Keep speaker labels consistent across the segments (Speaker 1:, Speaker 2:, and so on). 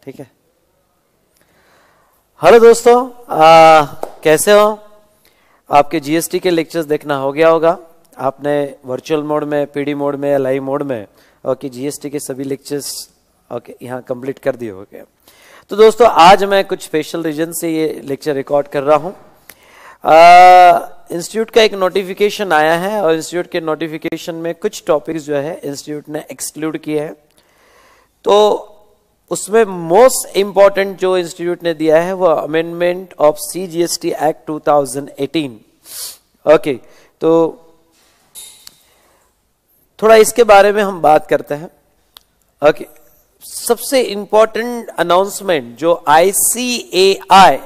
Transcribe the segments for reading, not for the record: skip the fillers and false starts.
Speaker 1: ठीक है। हेलो दोस्तों, कैसे हो? आपके जीएसटी के लेक्चर्स देखना हो गया होगा। आपने वर्चुअल मोड में, पीडी मोड में या लाइव मोड में ओके जीएसटी के सभी लेक्चर्स ओके यहाँ कंप्लीट कर दिए होंगे। तो दोस्तों आज मैं कुछ स्पेशल रीजन से ये लेक्चर रिकॉर्ड कर रहा हूँ। इंस्टीट्यूट का एक नोटिफिकेशन आया है और इंस्टीट्यूट के नोटिफिकेशन में कुछ टॉपिक्स जो है इंस्टीट्यूट ने एक्सक्लूड किए हैं। तो उसमें मोस्ट इंपॉर्टेंट जो इंस्टीट्यूट ने दिया है वो amendment of CGST act 2018। Okay, तो थोड़ा इसके बारे में हम बात करते हैं। ओके, सबसे इंपॉर्टेंट अनाउंसमेंट जो आईसीएआई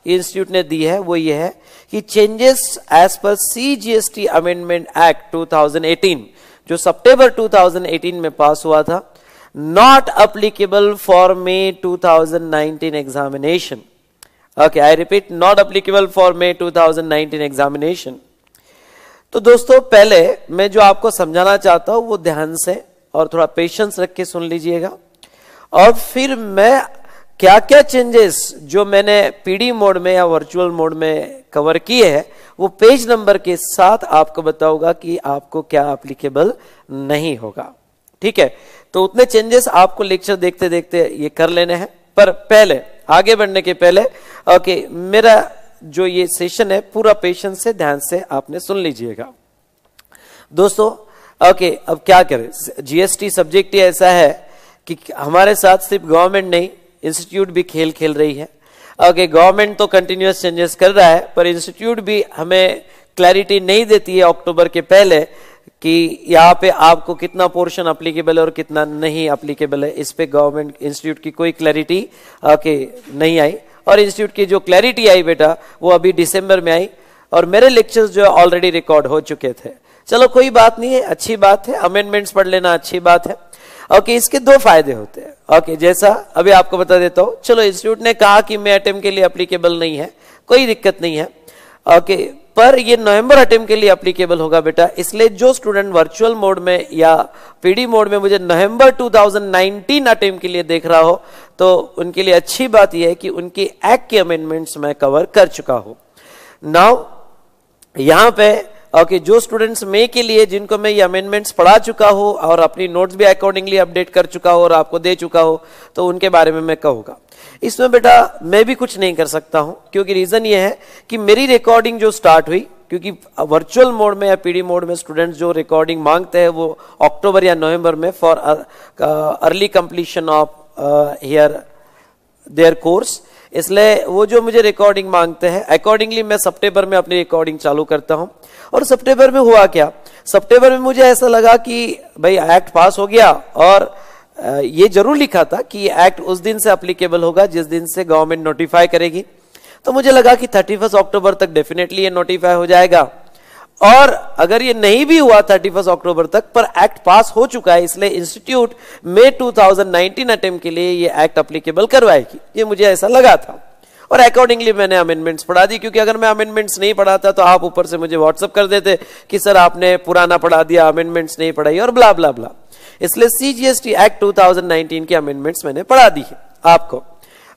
Speaker 1: इंस्टीट्यूट ने दी है वो ये है कि changes as per CGST amendment act 2018 जो सितंबर 2018 में पास हुआ था, not applicable for May 2019 examination. Okay, I repeat, not applicable for May 2019 examination. तो दोस्तों पहले मैं जो आपको समझाना चाहता हूं वो ध्यान से और थोड़ा पेशेंस रख के सुन लीजिएगा, और फिर मैं क्या क्या चेंजेस जो मैंने पीडी मोड में या वर्चुअल मोड में कवर किए हैं वो पेज नंबर के साथ आपको बताऊंगा कि आपको क्या एप्लीकेबल नहीं होगा। ठीक है, तो उतने चेंजेस आपको लेक्चर देखते देखते ये कर लेने हैं। पर पहले आगे बढ़ने के पहले ओके, मेरा जो ये सेशन है पूरा पेशेंस से ध्यान से आपने सुन लीजिएगा दोस्तों। ओके, अब क्या करें, जीएसटी सब्जेक्ट ही ऐसा है कि हमारे साथ सिर्फ गवर्नमेंट नहीं, इंस्टीट्यूट भी खेल खेल रही है। ओके, गवर्नमेंट तो कंटिन्यूअस चेंजेस कर रहा है पर इंस्टीट्यूट भी हमें क्लैरिटी नहीं देती है अक्टूबर के पहले कि यहाँ पे आपको कितना पोर्शन अप्लीकेबल है और कितना नहीं अप्लीकेबल है। इस पे गवर्नमेंट इंस्टीट्यूट की कोई क्लैरिटी ओके नहीं आई, और इंस्टीट्यूट की जो क्लैरिटी आई बेटा वो अभी दिसंबर में आई, और मेरे लेक्चर्स जो ऑलरेडी रिकॉर्ड हो चुके थे। चलो कोई बात नहीं है, अच्छी बात है, अमेंडमेंट्स पढ़ लेना अच्छी बात है। ओके, इसके दो फायदे होते हैं। ओके, जैसा अभी आपको बता देता हूं। चलो, इंस्टीट्यूट ने कहा कि मे अटेम्प्ट के लिए एप्लीकेबल नहीं है, कोई दिक्कत नहीं है। ओके, पर ये नवंबर अटेम्प्ट के लिए एप्लीकेबल होगा बेटा। इसलिए जो स्टूडेंट वर्चुअल मोड में या पीडी मोड में मुझे नवंबर 2019 अटेम्प्ट के लिए देख रहा हो तो उनके लिए अच्छी बात यह है कि उनकी एक्ट के अमेंडमेंट्स मैं कवर कर चुका हूं। नाउ यहां पे ओके, जो स्टूडेंट्स मई के लिए जिनको मैं ये अमेंडमेंट्स पढ़ा चुका हूं और अपनी नोट्स भी अकॉर्डिंगली अपडेट कर चुका हूं और आपको दे चुका हूं, तो उनके बारे में मैं कहूंगा। इसमें बेटा मैं भी कुछ नहीं कर सकता हूं, क्योंकि रीजन ये है कि मेरी रिकॉर्डिंग जो स्टार्ट हुई, क्योंकि वर्चुअल मोड में या पीडी मोड में स्टूडेंट्स जो रिकॉर्डिंग मांगते हैं वो अक्टूबर या नवंबर में for early completion of here their course, इसलिए वो जो मुझे रिकॉर्डिंग मांगते हैं अकॉर्डिंगली मैं सितंबर में अपनी रिकॉर्डिंग चालू करता हूं। और सितंबर में हुआ क्या, सितंबर में मुझे ऐसा लगा कि भाई एक्ट पास हो गया, और ये जरूर लिखा था कि ये एक्ट उस दिन से एप्लीकेबल होगा जिस दिन से गवर्नमेंट नोटिफाई करेगी। तो मुझे लगा कि 31 अक्टूबर तक डेफिनेटली ये नोटिफाई हो जाएगा, और अगर ये नहीं भी हुआ 31 अक्टूबर तक पर एक्ट पास हो चुका है, इसलिए इंस्टीट्यूट मई 2019 अटेम्प्ट के लिए ये एक्ट एप्लीकेबल करवाएगी, ये मुझे ऐसा लगा था। और अकॉर्डिंगली मैंने अमेंडमेंट्स पढ़ा दी, क्योंकि अगर मैं अमेंडमेंट्स नहीं पढ़ाता तो आप ऊपर से मुझे व्हाट्सअप कर देते कि सर आपने पुराना पढ़ा दिया, अमेंडमेंट्स नहीं पढ़ाई और ब्ला ब्ला ब्ला। इसलिए सीजीएसटी एक्ट 2019 की अमेंडमेंट्स मैंने पढ़ा दी है आपको।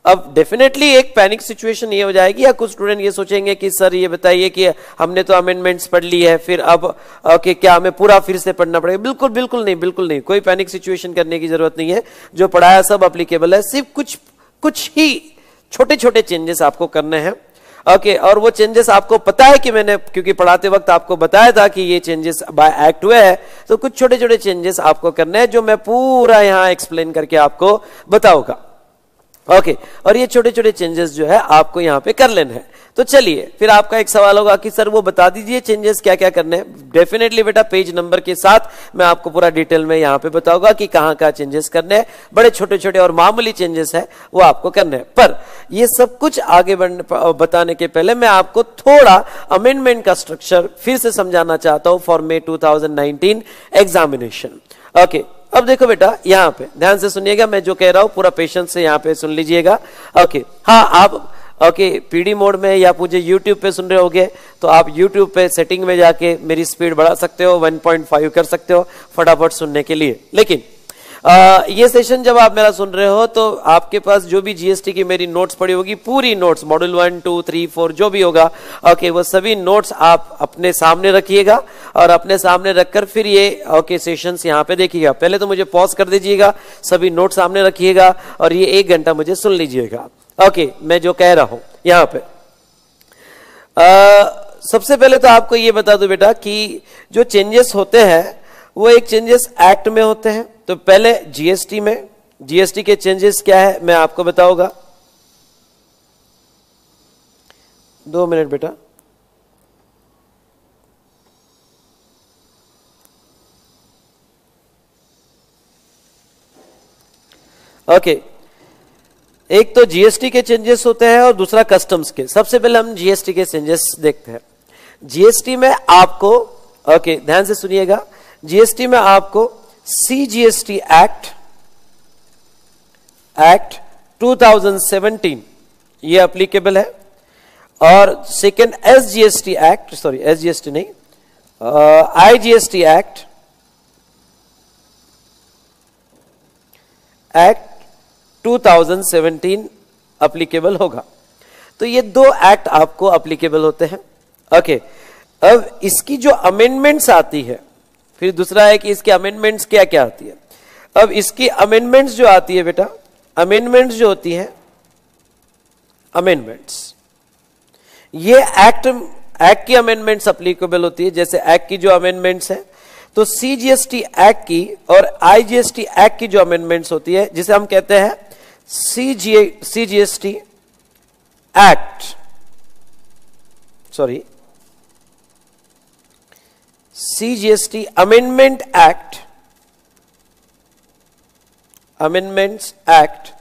Speaker 1: अब डेफिनेटली एक पैनिक सिचुएशन ये हो जाएगी, या कुछ स्टूडेंट ये सोचेंगे कि सर ये बताइए कि हमने तो अमेंडमेंट्स पढ़ ली है, फिर अब ओके क्या हमें पूरा फिर से पढ़ना पड़ेगा? बिल्कुल बिल्कुल नहीं, बिल्कुल नहीं, कोई पैनिक सिचुएशन करने की जरूरत नहीं है। जो पढ़ाया सब एप्लीकेबल है, सिर्फ कुछ ही छोटे छोटे चेंजेस आपको करने हैं। ओके, और वो चेंजेस आपको पता है कि मैंने क्योंकि पढ़ाते वक्त आपको बताया था कि ये चेंजेस बाय एक्ट हुए हैं, तो कुछ छोटे छोटे चेंजेस आपको करने हैं जो मैं पूरा यहां एक्सप्लेन करके आपको बताऊंगा। ओके, और ये छोटे छोटे चेंजेस जो है आपको यहां पे कर लेने हैं। तो चलिए, फिर आपका एक सवाल होगा कि सर वो बता दीजिए चेंजेस क्या क्या करने हैं। डेफिनेटली बेटा पेज नंबर के साथ मैं आपको पूरा डिटेल में यहां पे बताऊंगा कि कहां कहां चेंजेस करने हैं। बड़े छोटे छोटे और मामूली चेंजेस है वो आपको करने हैं। पर ये सब कुछ आगे बताने के पहले मैं आपको थोड़ा अमेंडमेंट का स्ट्रक्चर फिर से समझाना चाहता हूं फॉर मे 2019 एग्जामिनेशन। ओके, अब देखो बेटा यहाँ पे ध्यान से सुनिएगा, मैं जो कह रहा हूं पूरा पेशेंस से यहाँ पे सुन लीजिएगा। ओके, हाँ आप ओके पीडी मोड में या मुझे यूट्यूब पे सुन रहे होगे तो आप यूट्यूब पे सेटिंग में जाके मेरी स्पीड बढ़ा सकते हो, 1.5 कर सकते हो फटाफट सुनने के लिए। लेकिन ये सेशन जब आप मेरा सुन रहे हो तो आपके पास जो भी जीएसटी की मेरी नोट्स पड़ी होगी, पूरी नोट्स मॉड्यूल 1 2 3 4 जो भी होगा, ओके, वो सभी नोट्स आप अपने सामने रखिएगा और अपने सामने रखकर फिर ये ओके सेशंस यहाँ पे देखिएगा। पहले तो मुझे पॉज कर दीजिएगा, सभी नोट सामने रखिएगा और ये 1 घंटा मुझे सुन लीजिएगा। ओके, मैं जो कह रहा हूं यहाँ पे सबसे पहले तो आपको ये बता दूं बेटा कि जो चेंजेस होते हैं वो एक चेंजेस एक्ट में होते हैं। तो पहले जीएसटी में, जीएसटी के चेंजेस क्या है मैं आपको बताऊंगा। 2 मिनट बेटा। ओके, एक तो जीएसटी के चेंजेस होते हैं और दूसरा कस्टम्स के। सबसे पहले हम जीएसटी के चेंजेस देखते हैं। जीएसटी में आपको, ओके ध्यान से सुनिएगा, जीएसटी में आपको सीजीएसटी एक्ट 2017 ये अप्लीकेबल है और second SGST act, sorry SGST नहीं, आईजीएसटी एक्ट 2017 अप्लीकेबल होगा। तो ये 2 एक्ट आपको अप्लीकेबल होते हैं। ओके, अब इसकी जो अमेंडमेंट्स आती है, फिर दूसरा है कि इसके अमेंडमेंट्स क्या क्या आती है। अब इसकी अमेंडमेंट्स जो आती है बेटा, अमेंडमेंट्स जो होती है, अमेंडमेंट्स ये एक्ट की अमेंडमेंट्स अप्लीकेबल होती है। जैसे एक्ट की जो अमेंडमेंट्स है तो सीजीएसटी एक्ट की और आईजीएसटी एक्ट की जो अमेंडमेंट्स होती है, जिसे हम कहते हैं CGST act, sorry CGST amendment act, amendments act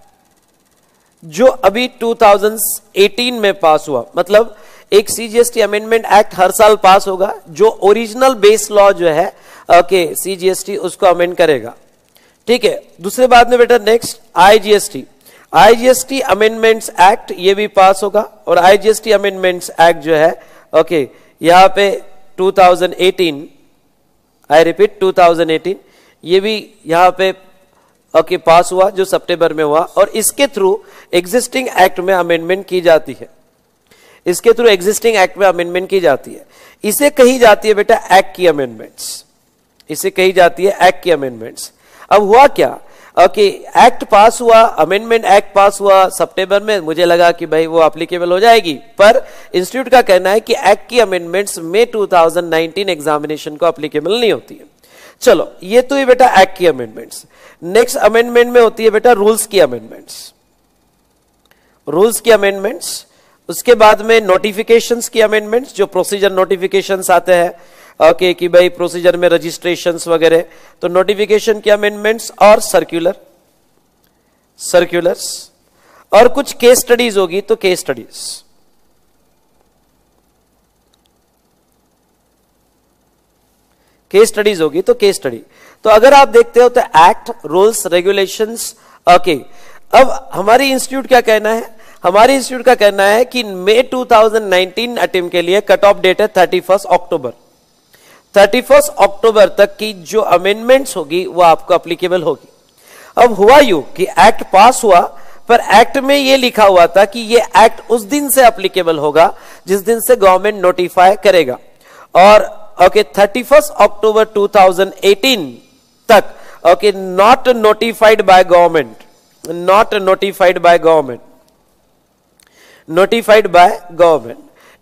Speaker 1: जो अभी 2018 में पास हुआ। मतलब एक सीजीएसटी अमेंडमेंट एक्ट हर साल पास होगा जो ओरिजिनल बेस लॉ जो है ओके सीजीएसटी उसको अमेंड करेगा। ठीक है, दूसरे बाद में बेटा नेक्स्ट आईजीएसटी अमेंडमेंट्स एक्ट ये भी पास होगा और आईजीएसटी अमेंडमेंट्स एक्ट जो है ओके यहां पे 2018, आई रिपीट 2018 ये भी यहां पे ओके पास हुआ जो सितंबर में हुआ और इसके थ्रू एग्जिस्टिंग एक्ट में अमेंडमेंट की जाती है। इसके थ्रू एग्जिस्टिंग एक्ट में अमेंडमेंट की जाती है। इसे कही जाती है बेटा एक्ट की अमेंडमेंट्स, इसे कही जाती है एक्ट की अमेंडमेंट्स। अब हुआ क्या, ओके एक्ट पास हुआ, अमेंडमेंट एक्ट पास हुआ सितंबर में, मुझे लगा कि भाई वो एप्लीकेबल हो जाएगी, पर इंस्टीट्यूट का कहना है कि एक्ट की अमेंडमेंट्स में 2019 एग्जामिनेशन को एप्लीकेबल नहीं होती है। चलो ये तो ये बेटा एक्ट की अमेंडमेंट्स। नेक्स्ट अमेंडमेंट में होती है बेटा रूल्स की अमेंडमेंट्स, रूल्स की अमेंडमेंट्स। उसके बाद में नोटिफिकेशंस की अमेंडमेंट्स, जो प्रोसीजर नोटिफिकेशंस आते हैं ओके कि भाई प्रोसीजर में रजिस्ट्रेशंस वगैरह, तो नोटिफिकेशन की अमेंडमेंट्स और सर्कुलर्स और कुछ केस स्टडीज होगी तो केस स्टडीज। केस स्टडीज होगी तो केस स्टडी। तो अगर आप देखते हो तो एक्ट, रूल्स, रेगुलेशंस ओके। अब हमारी इंस्टीट्यूट क्या कहना है, हमारी इंस्टीट्यूट का कहना है कि मई 2019 अटेम्प्ट के लिए कट ऑफ डेट है 31 अक्टूबर। 31 अक्टूबर तक की जो अमेंडमेंट्स होगी वो आपको अप्लीकेबल होगी। अब हुआ यूं कि एक्ट पास हुआ, पर एक्ट में ये लिखा हुआ था कि ये एक्ट उस दिन से अप्लीकेबल होगा जिस दिन से गवर्नमेंट नोटिफाई करेगा। और ओके 31 अक्टूबर 2018 तक okay not notified by government, not notified by government, notified by government.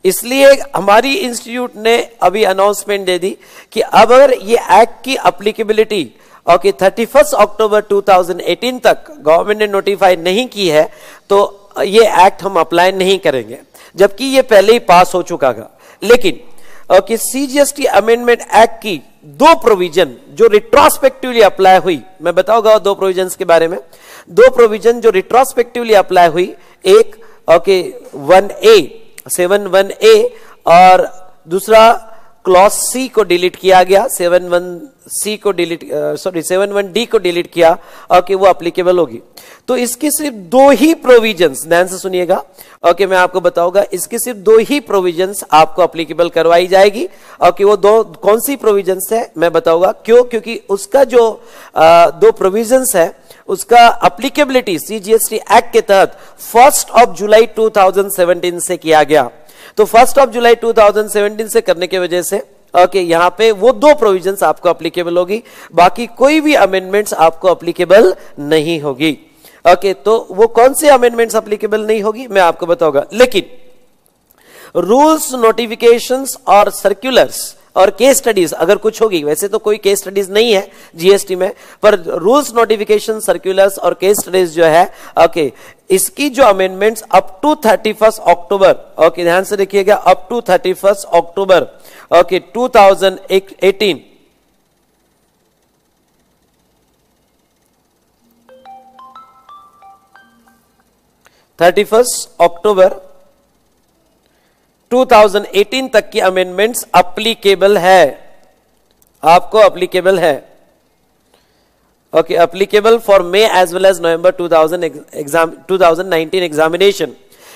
Speaker 1: इसलिए हमारी इंस्टीट्यूट ने अभी अनाउंसमेंट दे दी कि अब अगर ये एक्ट की अप्लीकेबिलिटी ओके 31 अक्टूबर 2018 तक गवर्नमेंट ने नोटिफाई नहीं की है तो ये एक्ट हम अप्लाई नहीं करेंगे, जबकि ये पहले ही पास हो चुका था। लेकिन ओके सीजीएसटी अमेंडमेंट एक्ट की 2 प्रोविजन जो रिट्रोस्पेक्टिवली अप्लाई हुई, मैं बताऊंगा 2 प्रोविजंस के बारे में। 2 प्रोविजन जो रिट्रोस्पेक्टिवली अप्लाई हुई, एक ओके 1A 71A और दूसरा क्लॉज सी को डिलीट किया गया, 71C को डिलीट 71D को डिलीट किया, ओके, वो अप्लीकेबल होगी। तो इसकी सिर्फ दो ही प्रोविजंस, ध्यान से सुनिएगा, ओके, मैं आपको बताऊंगा, इसकी सिर्फ दो ही प्रोविजंस आपको अप्लीकेबल करवाई जाएगी। ओके, वो दो कौन सी प्रोविजंस है मैं बताऊंगा। क्यों? क्योंकि उसका जो दो प्रोविजंस है उसका अप्लीकेबिलिटी CGST एक्ट के तहत 1 जुलाई 2017 से किया गया। तो 1 जुलाई 2017 से करने की वजह से ओके, यहां पे वो दो प्रोविजंस आपको अप्लीकेबल होगी, बाकी कोई भी अमेंडमेंट्स आपको अप्लीकेबल नहीं होगी। ओके, तो वो कौन सी अमेंडमेंट्स अप्लीकेबल नहीं होगी मैं आपको बताऊंगा। लेकिन रूल्स, नोटिफिकेशंस और सर्कुलर्स और केस स्टडीज अगर कुछ होगी, वैसे तो कोई केस स्टडीज नहीं है जीएसटी में, पर रूल्स, नोटिफिकेशन, सर्कुलर्स और केस स्टडीज जो है, ओके, इसकी जो अमेंडमेंट्स अप टू 31 अक्टूबर, ओके, ध्यान से देखिएगा, अप टू 31 अक्टूबर, ओके, 2018 31 अक्टूबर 2018 तक की अमेंडमेंट्स अप्लीकेबल है, आपको अप्लीकेबल है। Okay, applicable for May as well as नवंबर 2019 एग्जामिनेशन।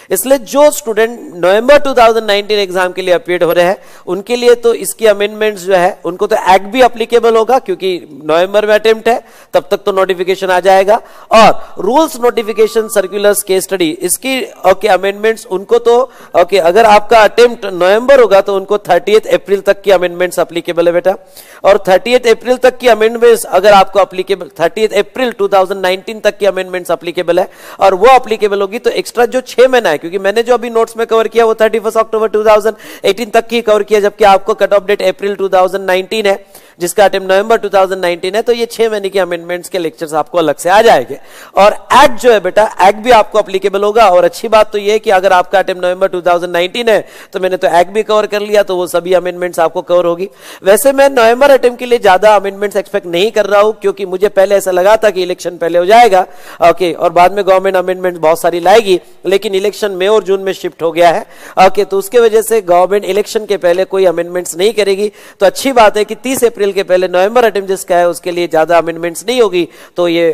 Speaker 1: इसलिए जो स्टूडेंट नवंबर 2019 एग्जाम के लिए अपीयर हो रहे हैं उनके लिए तो इसकी अमेंडमेंट्स जो है उनको तो एक्ट भी अप्लीकेबल होगा, क्योंकि नवंबर में अटेम्प्ट है, तब तक तो नोटिफिकेशन आ जाएगा। और rules, notification, circulars, case study, इसकी ओके अमेंडमेंट्स उनको तो ओके, अगर आपका अटेम्प्ट नवंबर होगा तो उनको 30 अप्रैल तक की अमेंडमेंट्स अप्लीकेबल है बेटा। और 30 अप्रैल तक की अमेंडमेंट्स अगर आपको अप्लीकेबल, 30 अप्रैल 2019 तक की अमेंडमेंट्स अप्लीकेबल है, और वो अप्लीकेबल होगी तो एक्स्ट्रा जो 6 महीना है, क्योंकि मैंने जो अभी नोट्स में कवर किया वो 31 अक्टूबर 2018 तक की कवर किया, जबकि आपको कट ऑफ डेट अप्रैल 2019 है, जिसका अटेम्प्ट नवंबर 2019 है, तो ये 6 महीने की अमेंडमेंट्स के लेक्चर्स आपको अलग से आ जाएंगे। और एक्ट जो है बेटा, एक्ट भी आपको अप्लीकेबल होगा। और अच्छी बात तो ये है कि अगर आपका अटेम्प्ट नवंबर 2019 है तो मैंने तो एक्ट भी कवर कर लिया, तो वो सभी अमेंडमेंट्स आपको कवर होगी। वैसे मैं नवंबर अटेम्प्ट के लिए ज्यादा अमेंडमेंट्स एक्सपेक्ट नहीं कर रहा हूं, क्योंकि मुझे पहले ऐसा लगा था कि इलेक्शन पहले हो जाएगा, ओके, और बाद में गवर्नमेंट अमेंडमेंट बहुत सारी लाएगी, लेकिन इलेक्शन मई और जून में शिफ्ट हो गया है, ओके, तो उसके वजह से गवर्नमेंट इलेक्शन के पहले कोई अमेंडमेंट्स नहीं करेगी। तो अच्छी बात है कि 30 अप्रैल के पहले नवंबर अटेम्प्ट जिसका है उसके लिए ज्यादा अमेंडमेंट्स नहीं होगी, तो ये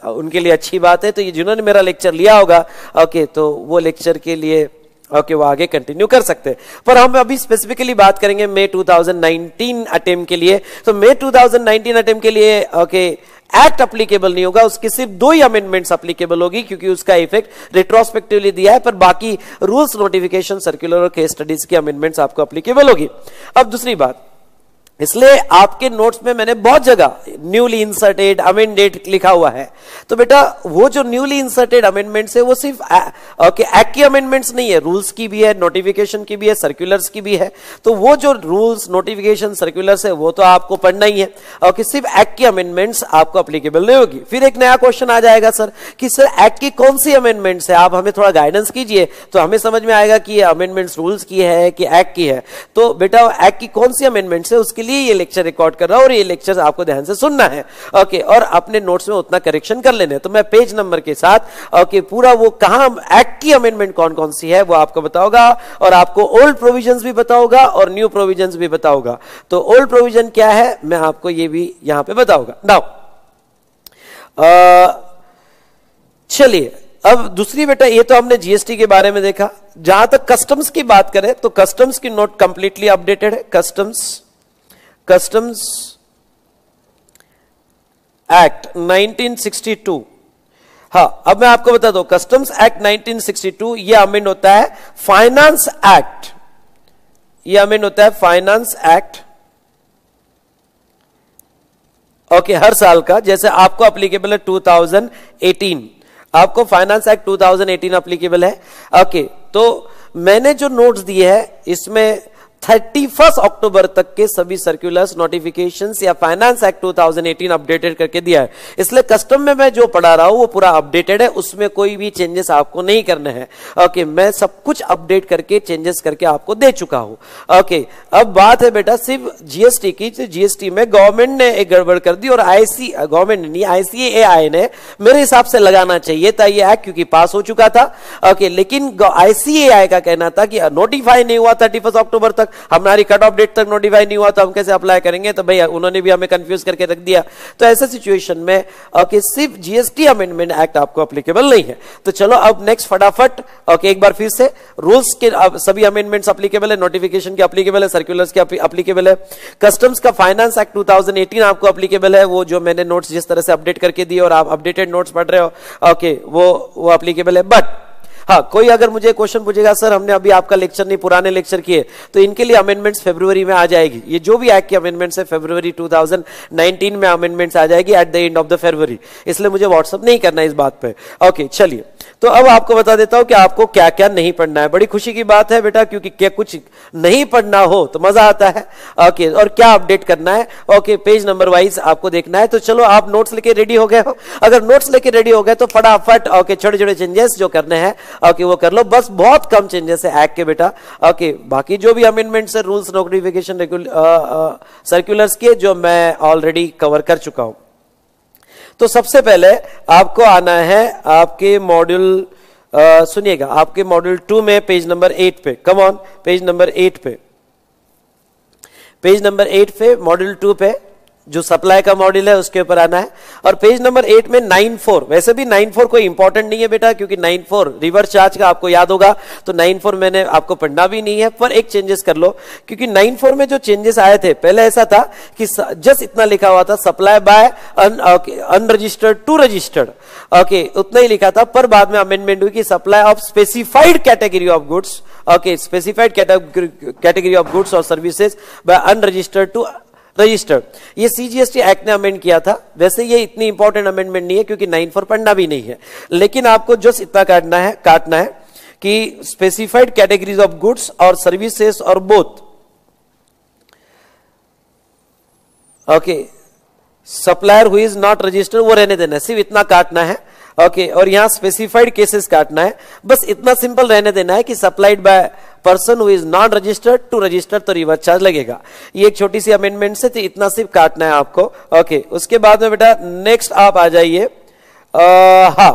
Speaker 1: उनके लिए अच्छी बात है। तो ये जिन्होंने मेरा लेक्चर लिया होगा, ओके, तो वो लेक्चर के लिए ओके, वो आगे कंटिन्यू कर सकते हैं। पर हम अभी स्पेसिफिकली बात करेंगे मई 2019 अटेम्प्ट के लिए। तो मई 2019 अटेम्प्ट के लिए ओके, एक्ट अप्लीकेबल नहीं होगा, उसकी सिर्फ दो ही अमेंडमेंट्स अप्लीकेबल होगी, क्योंकि उसका इफेक्ट रिट्रोस्पेक्टिवली दिया है, पर बाकी रूल्स, नोटिफिकेशन, सर्कुलर और केस स्टडीज की अमेंडमेंट्स आपको अप्लीकेबल होगी। अब दूसरी बात, इसलिए आपके नोट्स में मैंने बहुत जगह न्यूली इंसर्टेड, अमेंडेड लिखा हुआ है। तो बेटा वो जो न्यूली इंसर्टेड अमेंडमेंट्स है वो सिर्फ ओके एक्ट की अमेंडमेंट्स नहीं है, रूल्स की भी है, नोटिफिकेशन की भी है, सर्कुलर्स की भी है। तो वो जो रूल्स, नोटिफिकेशन, सर्कुलर्स है वो तो आपको पढ़ना ही है, ओके, सिर्फ एक्ट की अमेंडमेंट्स आपको अप्लीकेबल नहीं होगी। फिर एक नया क्वेश्चन आ जाएगा सर कि सर एक्ट की कौन सी अमेंडमेंट्स है, आप हमें थोड़ा गाइडेंस कीजिए, तो हमें समझ में आएगा कि ये अमेंडमेंट्स रूल्स की है कि एक्ट की है। तो बेटा एक्ट की कौन सी अमेंडमेंट्स है उसके लिए ये लेक्चर रिकॉर्ड कर रहा हूं, और ये लेक्चर आपको ध्यान से सुनना है, ओके, और अपने नोट्स में उतना करेक्शन कर लेने। तो मैं पेज नंबर के साथ ओके पूरा वो कहां एक्ट की अमेंडमेंट कौन कौन सी है वो आपको बताऊंगा, और आपको ओल्ड प्रोविजंस भी बताऊंगा और न्यू प्रोविजंस भी बताऊंगा। तो ओल्ड प्रोविजन क्या है मैं आपको ये भी यहां पे बताऊंगा। नाउ चलिए, अब दूसरी बेटा, ये तो हमने जीएसटी के बारे में देखा। जहां तक कस्टम्स की बात करें तो कस्टम्स की नोट कंप्लीटली अपडेटेड है। कस्टम्स एक्ट 1962, हाँ, अब मैं आपको बता दूं, कस्टम्स एक्ट 1962 ये अमेंड होता है फाइनेंस एक्ट, ये अमेंड होता है फाइनेंस एक्ट, ओके, हर साल का। जैसे आपको अप्लीकेबल है 2018, आपको फाइनेंस एक्ट 2018 अप्लीकेबल है, ओके। तो मैंने जो नोट्स दिए हैं इसमें 31 अक्टूबर तक के सभी सर्कुलर्स, नोटिफिकेशंस या फाइनेंस एक्ट 2018 अपडेटेड करके दिया है। इसलिए कस्टम में मैं जो पढ़ा रहा हूं वो पूरा अपडेटेड है, उसमें कोई भी चेंजेस आपको नहीं करने हैं, ओके। मैं सब कुछ अपडेट करके, चेंजेस करके आपको दे चुका हूं, ओके। अब बात है बेटा सिर्फ जीएसटी की। जीएसटी में गवर्नमेंट ने एक गड़बड़ कर दी, और गवर्नमेंट नहीं, आईसीएआई ने मेरे हिसाब से लगाना चाहिए था ये एक्ट, क्योंकि पास हो चुका था, ओके। लेकिन आईसीएआई का कहना था कि नोटिफाई नहीं हुआ 31 अक्टूबर तक, हमारी कट ऑफ डेट तक नोटिफाई नहीं हुआ तो हम कैसे अप्लाई करेंगे, तो भैया उन्होंने भी हमें कंफ्यूज करके रख दिया। तो ऐसे सिचुएशन में ओके सिर्फ जीएसटी अमेंडमेंट एक्ट आपको अप्लीकेबल नहीं है। तो चलो अब नेक्स्ट फटाफट ओके एक बार फिर से रूल्स के सभी अमेंडमेंट्स अप्लीकेबल है, नोटिफिकेशन के अप्लीकेबल है, सर्कुलर्स के अप्लीकेबल है, कस्टम्स का फाइनेंस एक्ट 2018 आपको अप्लीकेबल है, वो जो मैंने नोट्स जिस तरह से अपडेट करके दिए और आप अपडेटेड नोट्स पढ़ रहे हो ओके वो अप्लीकेबल है। बट हाँ, कोई अगर मुझे क्वेश्चन पूछेगा सर हमने अभी आपका लेक्चर नहीं पुराने लेक्चर किए, तो इनके लिए अमेंडमेंट्स फरवरी में आ जाएगी। ये जो भी एक्ट की अमेंडमेंट्स है फरवरी 2019 में अमेंडमेंट्स आ जाएगी at the end of the फरवरी, इसलिए मुझे व्हाट्सअप नहीं करना इस बात पे। ओके चलिए, तो अब आपको बता देता हूं कि आपको क्या क्या नहीं पढ़ना है। बड़ी खुशी की बात है बेटा, क्योंकि क्या कुछ नहीं पढ़ना हो तो मजा आता है। ओके, और क्या अपडेट करना है ओके पेज नंबर वाइज आपको देखना है। तो चलो आप नोट्स लेके रेडी हो गए हो, अगर नोट्स लेके रेडी हो गए तो फटाफट ओके छोटे छोटे चेंजेस जो करने हैं ओके वो कर लो, बस बहुत कम चेंजेस है एक्ट के बेटा। ओके बाकी जो भी अमेंडमेंट्स है रूल्स नोटिफिकेशन सर्कुलर्स के जो मैं ऑलरेडी कवर कर चुका हूं। तो सबसे पहले आपको आना है आपके मॉड्यूल सुनिएगा, आपके मॉड्यूल 2 में पेज नंबर 8 पे, कम ऑन पेज नंबर 8 पे, पेज नंबर 8 पे मॉड्यूल 2 पे जो सप्लाई का मॉड्यूल है उसके ऊपर आना है। और पेज नंबर 8 में 9.4, वैसे भी 9.4 कोई इंपॉर्टेंट नहीं है बेटा, क्योंकि 9.4 रिवर्स चार्ज का आपको याद होगा, तो 9.4 मैंने आपको पढ़ना भी नहीं है, पर एक चेंजेस कर लो, क्योंकि 9.4 में जो चेंजेस आए थे पहले ऐसा था कि जस्ट इतना लिखा हुआ था supply by unregistered to registered, okay उतना ही लिखा था, पर बाद में अमेंडमेंट हुई कि supply of specified category of goods, okay specified category of goods और services by unregistered to registered. ये सीजीएसटी एक्ट ने अमेंड किया था। वैसे ये इतनी इंपॉर्टेंट अमेंडमेंट नहीं है क्योंकि 9.4 पढ़ना भी नहीं है, लेकिन आपको जस्ट इतना काटना है कि स्पेसिफाइड कैटेगरीज ऑफ गुड्स और सर्विसेज और both okay supplier who is not registered वो रहने देना है, सिर्फ इतना काटना है। ओके और यहां स्पेसिफाइड केसेस काटना है, बस इतना सिंपल रहने देना है कि supplied by person who is not registered to registered तो रिवर्स चार्ज लगेगा। ये एक छोटी सी अमेंडमेंट से, तो इतना सिर्फ काटना है आपको। ओके उसके बाद में बेटा नेक्स्ट आप आ जाइए, हाँ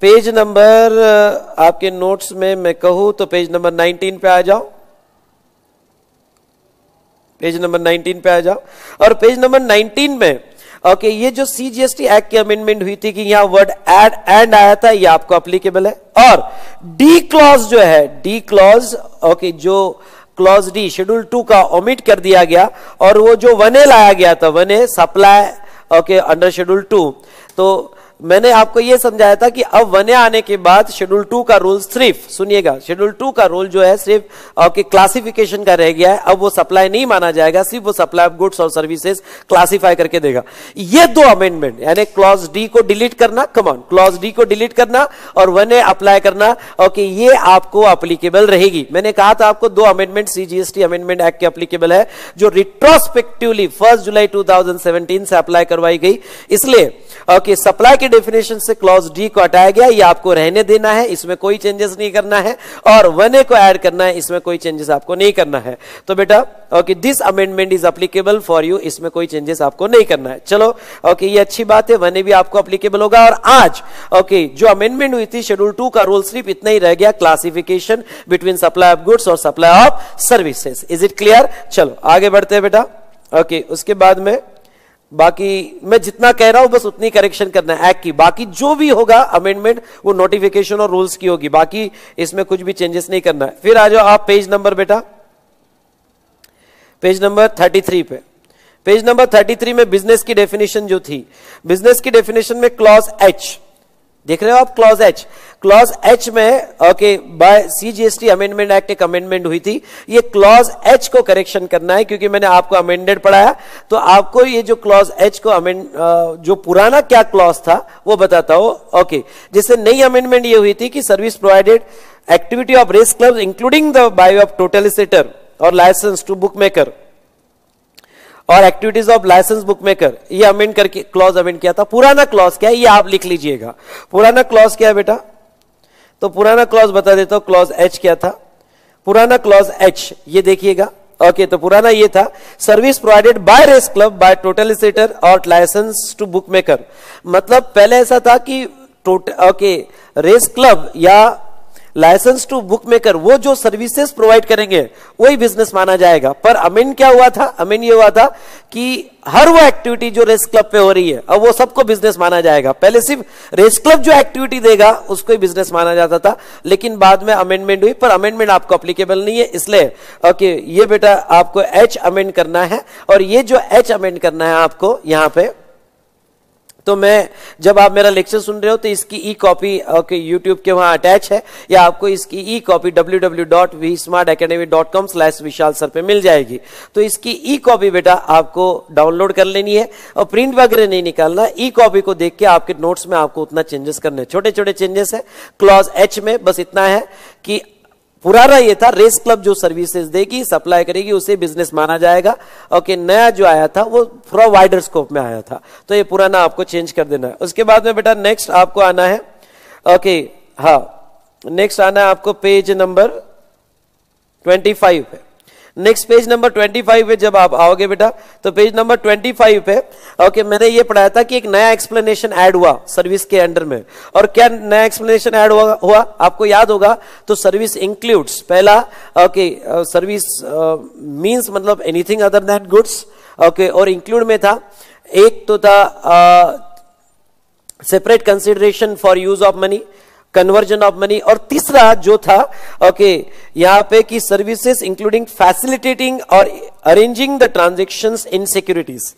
Speaker 1: पेज नंबर आपके नोट्स में मैं कहूं तो पेज नंबर 19 पे आ जाओ, पेज नंबर 19 पे आ जाओ। और पेज नंबर 19 में ओके ये जो सीजीएसटी एक्ट की अमेंडमेंट हुई थी कि यहां वर्ड एड एंड आया था, ये आपको अप्लीकेबल है। और डी क्लॉज जो है, डी क्लॉज ओके जो क्लॉज डी शेड्यूल 2 का ओमिट कर दिया गया, और वो जो 1A लाया गया था 1A supply okay under schedule 2, तो मैंने आपको यह समझाया था कि अब 1A आने के बाद शेड्यूल 2 का रूल सिर्फ सुनिएगा, शेड्यूल 2 का रूल जो है सिर्फ ओके क्लासिफिकेशन का रह गया है। अब वो सप्लाई नहीं माना जाएगा, सिर्फ वो सप्लाई ऑफ गुड्स और सर्विसेज क्लासिफाई करके देगा। ये दो अमेंडमेंट यानी क्लॉज डी को डिलीट करना, कम ऑन क्लॉज डी को डिलीट करना और 1A अप्लाई करना, ओके ये आपको अप्लीकेबल रहेगी। मैंने कहा था आपको दो अमेंडमेंट सीजीएसटी अमेंडमेंट एक्ट के अप्लीकेबल है जो रिट्रोस्पेक्टिवली 1 जुलाई 2017 से अप्लाई करवाई गई, इसलिए ओके सप्लाई के डेफिनेशन से क्लॉज डी को हटाया गया, ये आपको रहने देना है, इसमें कोई चेंजेस नहीं करना है, और 1A को ऐड करना है, इसमें कोई चेंजेस आपको नहीं करना है। तो बेटा okay this amendment is applicable for you, इसमें कोई चेंजेस आपको नहीं करना है। चलो ओके ये अच्छी बात है, 1A भी आपको एप्लीकेबल होगा। और आज ओके जो अमेंडमेंट हुई थी शेड्यूल 2 का रूल सिर्फ इतना ही रह गया, classification between supply of goods और supply of services. Is it clear? चलो आगे बढ़ते हैं बेटा। ओके उसके बाद में बाकी मैं जितना कह रहा हूं बस उतनी करेक्शन करना है एक्ट की, बाकी जो भी होगा अमेंडमेंट वो नोटिफिकेशन और रूल्स की होगी, बाकी इसमें कुछ भी चेंजेस नहीं करना है। फिर आ जाओ आप पेज नंबर बेटा, पेज नंबर 33 पे। पेज नंबर 33 में बिजनेस की डेफिनेशन जो थी, बिजनेस की डेफिनेशन में क्लॉज एच देख रहे हो आप, क्लॉज एच, क्लॉज एच में okay by CGST amendment act एक अमेंडमेंट हुई थी, ये क्लॉज एच को करेक्शन करना है क्योंकि मैंने आपको अमेंडेड पढ़ाया, तो आपको ये जो क्लॉज एच को अमेंड जो पुराना क्या क्लॉज था वो बताता हूं। ओके जिससे नई अमेंडमेंट ये हुई थी कि service provided activity of race club including the buy of totalisator और लाइसेंस टू बुक मेकर और activities of license bookmaker, ये अमेंड करके क्लॉज अमेंड किया था। पुराना क्लॉज क्या है ये आप लिख लीजिएगा, पुराना क्लॉज क्या है बेटा, तो पुराना क्लॉज बता देता हूं, क्लॉज एच क्या था, पुराना क्लॉज एच ये देखिएगा। ओके तो पुराना ये था service provided by race club by totalisator और लाइसेंस टू बुक मेकर, मतलब पहले ऐसा था कि ओके रेस क्लब या लाइसेंस टू बुक मेकर, वो जो सर्विसेज प्रोवाइड करेंगे वही बिजनेस माना जाएगा। पर अमेंड क्या हुआ था, अमेंड ये हुआ था कि हर वो एक्टिविटी जो रेस क्लब पे हो रही है अब वो सबको बिजनेस माना जाएगा। पहले सिर्फ रेस क्लब जो एक्टिविटी देगा उसको ही बिजनेस माना जाता था, लेकिन बाद में अमेंडमेंट हुई। पर अमेंडमेंट आपको अप्लीकेबल नहीं है, इसलिए ओके ये बेटा आपको एच अमेंड करना है। और ये जो एच अमेंड करना है आपको यहां पे, तो मैं जब आप मेरा लेक्चर सुन रहे हो तो इसकी ई कॉपी ओके यूट्यूब के वहां अटैच है, या आपको इसकी ई कॉपी www.vsmartacademy.com/विशाल सर पे मिल जाएगी। तो इसकी ई कॉपी बेटा आपको डाउनलोड कर लेनी है और प्रिंट वगैरह नहीं निकालना। ई कॉपी को देख के आपके नोट्स में आपको उतना चेंजेस करने, छोटे छोटे चेंजेस है। क्लॉज एच में बस इतना है कि पुराना ये था रेस क्लब जो सर्विसेज देगी सप्लाई करेगी उसे बिजनेस माना जाएगा। ओके नया जो आया था वो थोड़ा वाइडर स्कोप में आया था, तो ये पुराना आपको चेंज कर देना है। उसके बाद में बेटा नेक्स्ट आपको आना है ओके हाँ नेक्स्ट आना है आपको पेज नंबर 25 पे। नेक्स्ट पेज नंबर 25 पे जब आप आओगे बेटा तो पेज नंबर 25 पे ओके मैंने ये पढ़ाया था कि एक नया एक्सप्लेनेशन ऐड हुआ सर्विस के अंडर में। और क्या नया एक्सप्लेनेशन ऐड हुआ आपको याद होगा, तो सर्विस इंक्लूड्स, पहला ओके सर्विस मींस मतलब anything other than goods okay, और इंक्लूड में था एक तो था separate consideration for use of money, conversion of money, और तीसरा जो था ओके यहां पे कि सर्विसेज इंक्लूडिंग फैसिलिटेटिंग और arranging the transactions in securities,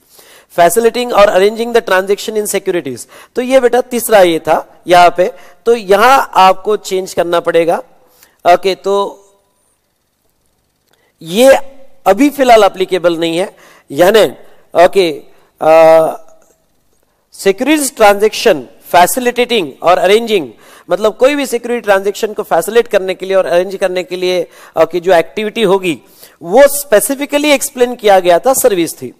Speaker 1: facilitating और arranging the transaction in securities. तो ये बेटा तीसरा ये था यहां पे, तो यहां आपको चेंज करना पड़ेगा ओके। तो ये अभी फिलहाल एप्लीकेबल नहीं है, यानी ओके सिक्योरिटीज ट्रांजैक्शन फैसिलिटेटिंग और अरेंजिंग मतलब कोई भी सिक्योरिटी ट्रांजैक्शन को फैसिलिटेट करने के लिए और अरेंज करने के लिए की जो एक्टिविटी होगी वो स्पेसिफिकली एक्सप्लेन किया गया था सर्विस थी।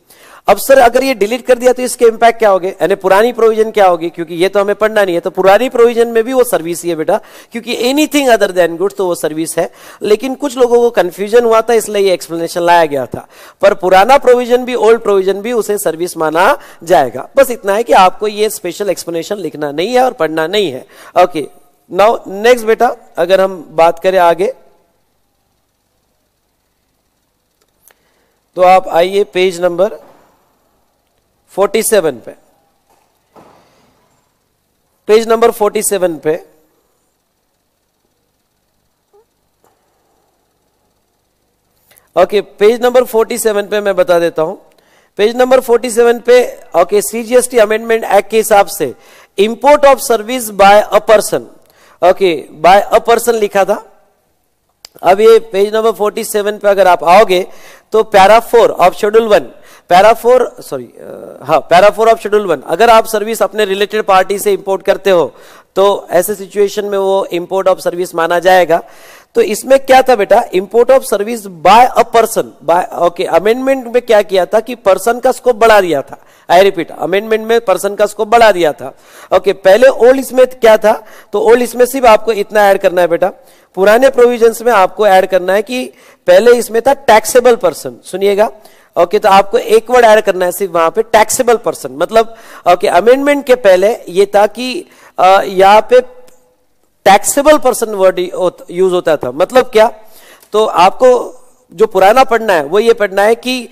Speaker 1: अब सर अगर ये डिलीट कर दिया तो इसके इंपैक्ट क्या होंगे, यानी पुरानी प्रोविजन क्या होगी, क्योंकि ये तो हमें पढ़ना नहीं है। तो पुरानी प्रोविजन में भी वो सर्विस ही है बेटा, क्योंकि एनीथिंग अदर देन गुड्स तो वो सर्विस है। लेकिन कुछ लोगों को कंफ्यूजन हुआ था इसलिए ये एक्सप्लेनेशन लाया गया था। पर पुराना प्रोविजन भी ओल्ड प्रोविजन भी उसे सर्विस माना जाएगा। बस इतना है कि आपको ये स्पेशल एक्सप्लेनेशन लिखना नहीं है और पढ़ना नहीं है ओके। नाउ नेक्स्ट बेटा अगर हम बात करें आगे तो आप आइए पेज नंबर 47 पे। पेज नंबर 47 पे ओके पेज नंबर 47 पे मैं बता देता हूं। पेज नंबर 47 पे ओके सीजीएसटी अमेंडमेंट एक्ट के हिसाब से import of service by a person okay by a person लिखा था। अब ये पेज नंबर 47 पे अगर आप आओगे तो para 4 of schedule 1 para 4 of schedule 1 अगर आप सर्विस अपने रिलेटेड पार्टी से इंपोर्ट करते हो तो ऐसे सिचुएशन में वो इंपोर्ट ऑफ सर्विस माना जाएगा। तो इसमें क्या था बेटा, import of service by a person by okay amendment में क्या किया था कि पर्सन का स्कोप बढ़ा दिया था। आई रिपीट अमेंडमेंट में पर्सन का स्कोप बढ़ा दिया था ओके। पहले ओल्ड इसमें क्या था, तो ओल्ड इसमें सिर्फ आपको इतना ऐड करना है बेटा, पुराने प्रोविजंस में आपको ऐड करना है कि पहले इसमें था टैक्सेबल पर्सन, सुनिएगा ओके। तो आपको एक वर्ड ऐड करना है सिर्फ वहां पे टैक्सेबल पर्सन, मतलब ओके अमेंडमेंट के पहले ये था कि यहां पे टैक्सेबल पर्सन वर्ड यूज होता था। मतलब क्या, तो आपको जो पुराना पढ़ना है वो ये पढ़ना है कि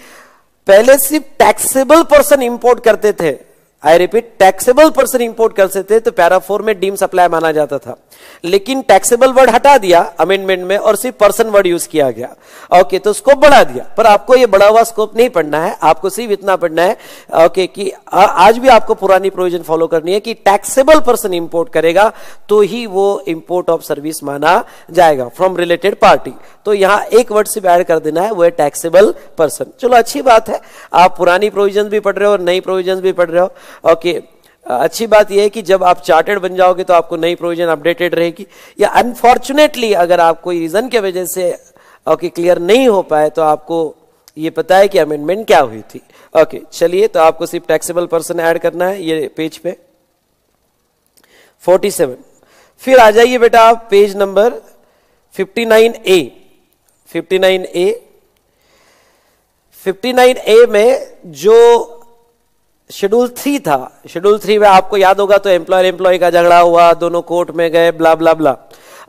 Speaker 1: पहले सिर्फ टैक्सेबल पर्सन इंपोर्ट करते थे। I repeat taxable person import करते थे तो पैरा 4 में डीम सप्लाई माना जाता था। लेकिन टैक्सेबल वर्ड हटा दिया अमेंडमेंट में और सिर्फ पर्सन वर्ड यूज किया गया ओके। तो स्कोप बढ़ा दिया, पर आपको ये बढ़ा हुआ स्कोप नहीं पढ़ना है, आपको सिर्फ इतना पढ़ना है ओके कि आज भी आपको पुरानी प्रोविजन फॉलो करनी है कि टैक्सेबल पर्सन इंपोर्ट करेगा तो ही वो इंपोर्ट ऑफ सर्विस माना जाएगा फ्रॉम रिलेटेड पार्टी। तो यहां एक वर्ड सिर्फ ऐड कर देना है, वो है टैक्सेबल पर्सन। चलो अच्छी बात है, आप पुरानी प्रोविजन भी पढ़ रहे हो और नई प्रोविजन भी पढ़ रहे हो ओके। अच्छी बात यह है कि जब आप चार्टेड बन जाओगे तो आपको नई प्रोविजन अपडेटेड रहेगी। या अनफॉर्चुनेटली अगर आप कोई रीजन के वजह से ओके क्लियर नहीं हो पाए तो आपको ये पता है कि अमेंडमेंट क्या हुई थी ओके। चलिए तो आपको सिर्फ टैक्सेबल पर्सन ऐड करना है ये पेज पे 47। फिर आ जाइए बेटा आप पेज नंबर 59A। 59A में जो शेड्यूल 3 था, शेड्यूल 3 में आपको याद होगा तो एम्प्लॉयर एम्प्लॉय का झगड़ा हुआ, दोनों कोर्ट में गए, ब्ला ब्ला ब्ला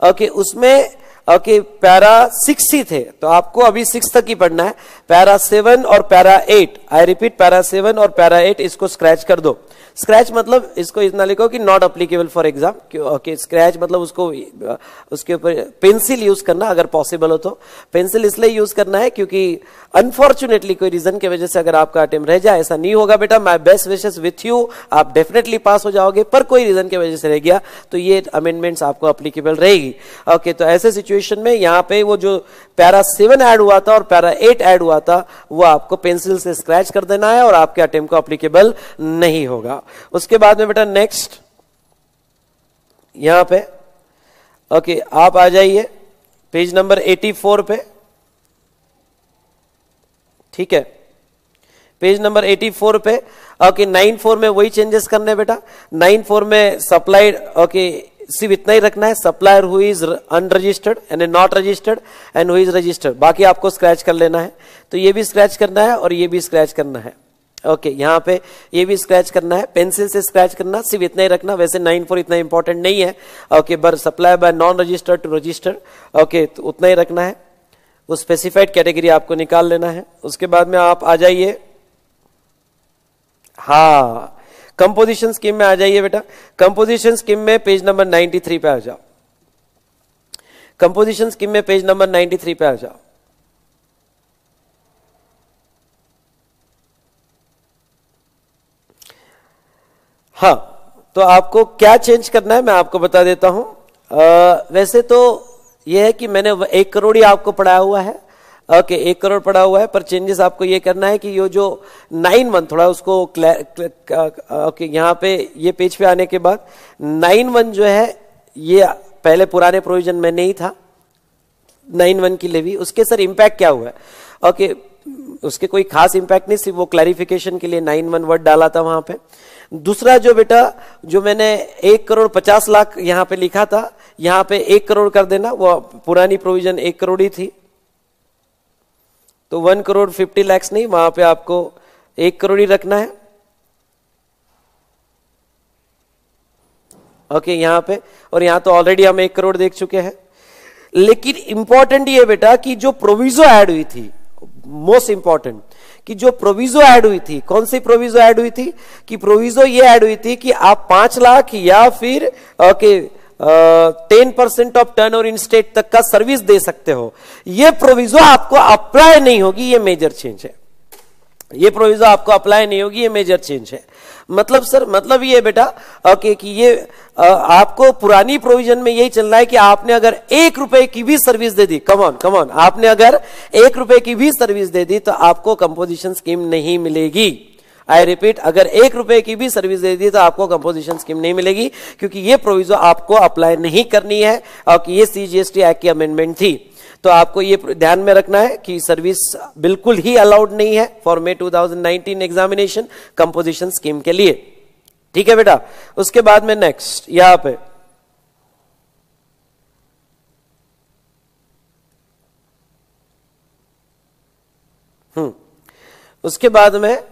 Speaker 1: ओके उसमें ओके पैरा 6 ही थे, तो आपको अभी 6 तक ही पढ़ना है। पैरा 7 और पैरा 8, आई रिपीट पैरा 7 और पैरा 8 इसको स्क्रैच कर दो। स्क्रैच मतलब इसको इतना लिखो कि not applicable for exam. Okay scratch मतलब उसको उसके ऊपर पेंसिल यूज करना, अगर पॉसिबल हो तो। पेंसिल इसलिए यूज करना है क्योंकि अनफॉर्चुनेटली कोई रीजन की वजह से अगर आपका अटेम्प्ट रह जाए, ऐसा नहीं होगा बेटा, my best wishes with you, आप डेफिनेटली पास हो जाओगे, पर कोई रीजन की वजह से रह गया तो ये अमेंडमेंट्स आपको अप्लीकेबल रहेगी। ओके तो ऐसे सिचुएशन में यहाँ पे वो जो पैरा 7 ऐड हुआ था और पैरा 8 ऐड हुआ था वो आपको पेंसिल से स्क्रैच कर देना है और आपके अटेम्प्ट को अप्लीकेबल नहीं होगा। उसके बाद में बेटा नेक्स्ट यहां पे ओके आप आ जाइए पेज नंबर 84 पे, ठीक है, पेज नंबर 84 पे। ओके 9(4) में वही चेंजेस करने हैं बेटा। 9(4) में सप्लाइड ओके सिर्फ इतना ही रखना है, सप्लायर हु इज अनरजिस्टर्ड यानी not registered and who is registered, बाकी आपको स्क्रैच कर लेना है। तो ये भी स्क्रैच करना है और ये भी स्क्रैच करना है। ओके यहां पे ये भी स्क्रैच करना है, पेंसिल से स्क्रैच करना, सिर्फ इतना ही रखना। वैसे 9(4) इतना इंपॉर्टेंट नहीं है। ओके बर supply by non registered to registered, okay तो उतना ही रखना है। वो स्पेसिफाइड कैटेगरी आपको निकाल लेना है। उसके बाद में आप आ जाइए, हाँ कंपोजिशन स्कीम में आ जाइए बेटा। कंपोजिशन स्कीम में पेज नंबर 93 पे आ जाओ। कंपोजिशन स्कीम में पेज नंबर 93 पे आ जाओ। हाँ तो आपको क्या चेंज करना है मैं आपको बता देता हूं। वैसे तो यह है कि मैंने 1 करोड़ ही आपको पढ़ाया हुआ है। ओके 1 करोड़ पड़ा हुआ है, पर चेंजेस आपको ये करना है कि ये जो 9(1) थोड़ा उसको ओके यहाँ पे ये पेज पे आने के बाद 9(1) जो है ये पहले पुराने प्रोविजन में नहीं था। 9(1) की लेवी उसके सर इंपैक्ट क्या हुआ है? ओके उसके कोई खास इंपैक्ट नहीं, सिर्फ वो क्लैरिफिकेशन के लिए 9(1) वर्ड डाला था वहां पे। दूसरा जो बेटा जो मैंने 1 करोड़ 50 लाख यहां पे लिखा था, यहां पे 1 करोड़ कर देना। वो पुरानी प्रोविजन 1 करोड़ ही थी, तो 1 करोड़ 50 लाख नहीं, वहां पे आपको 1 करोड़ ही रखना है। ओके यहां पे, और यहां तो ऑलरेडी हम 1 करोड़ देख चुके हैं। लेकिन इंपॉर्टेंट ये बेटा कि जो प्रोविजो ऐड हुई थी, मोस्ट इंपॉर्टेंट कि जो प्रोविजो ऐड हुई थी, कौन सी प्रोविजो ऐड हुई थी? कि प्रोविजो ये ऐड हुई थी कि आप 5 लाख या फिर okay 10% of turnover in state तक का सर्विस दे सकते हो। ये प्रोविजो आपको अप्लाई नहीं होगी, ये मेजर चेंज है। ये प्रोविजो आपको अप्लाई नहीं होगी, ये मेजर चेंज है। मतलब सर मतलब ये बेटा ओके कि ये आपको पुरानी प्रोविजन में यही चलना है कि आपने अगर 1 रुपए की भी service they the, come on आपने अगर 1 रुपए की भी सर्विस दे दी तो आपको कंपोजिशन स्कीम नहीं मिलेगी। आई रिपीट, अगर 1 रुपए की भी सर्विस दे दी तो आपको कंपोजिशन स्कीम नहीं मिलेगी, क्योंकि ये प्रोविजो आपको अप्लाई नहीं करनी है और ये सीजीएसटी एक्ट की अमेंडमेंट थी। तो आपको ये ध्यान में रखना है कि सर्विस बिल्कुल ही अलाउड नहीं है for May 2019 examination composition scheme के लिए। ठीक है बेटा। उसके बाद में नेक्स्ट यहां पे उसके बाद में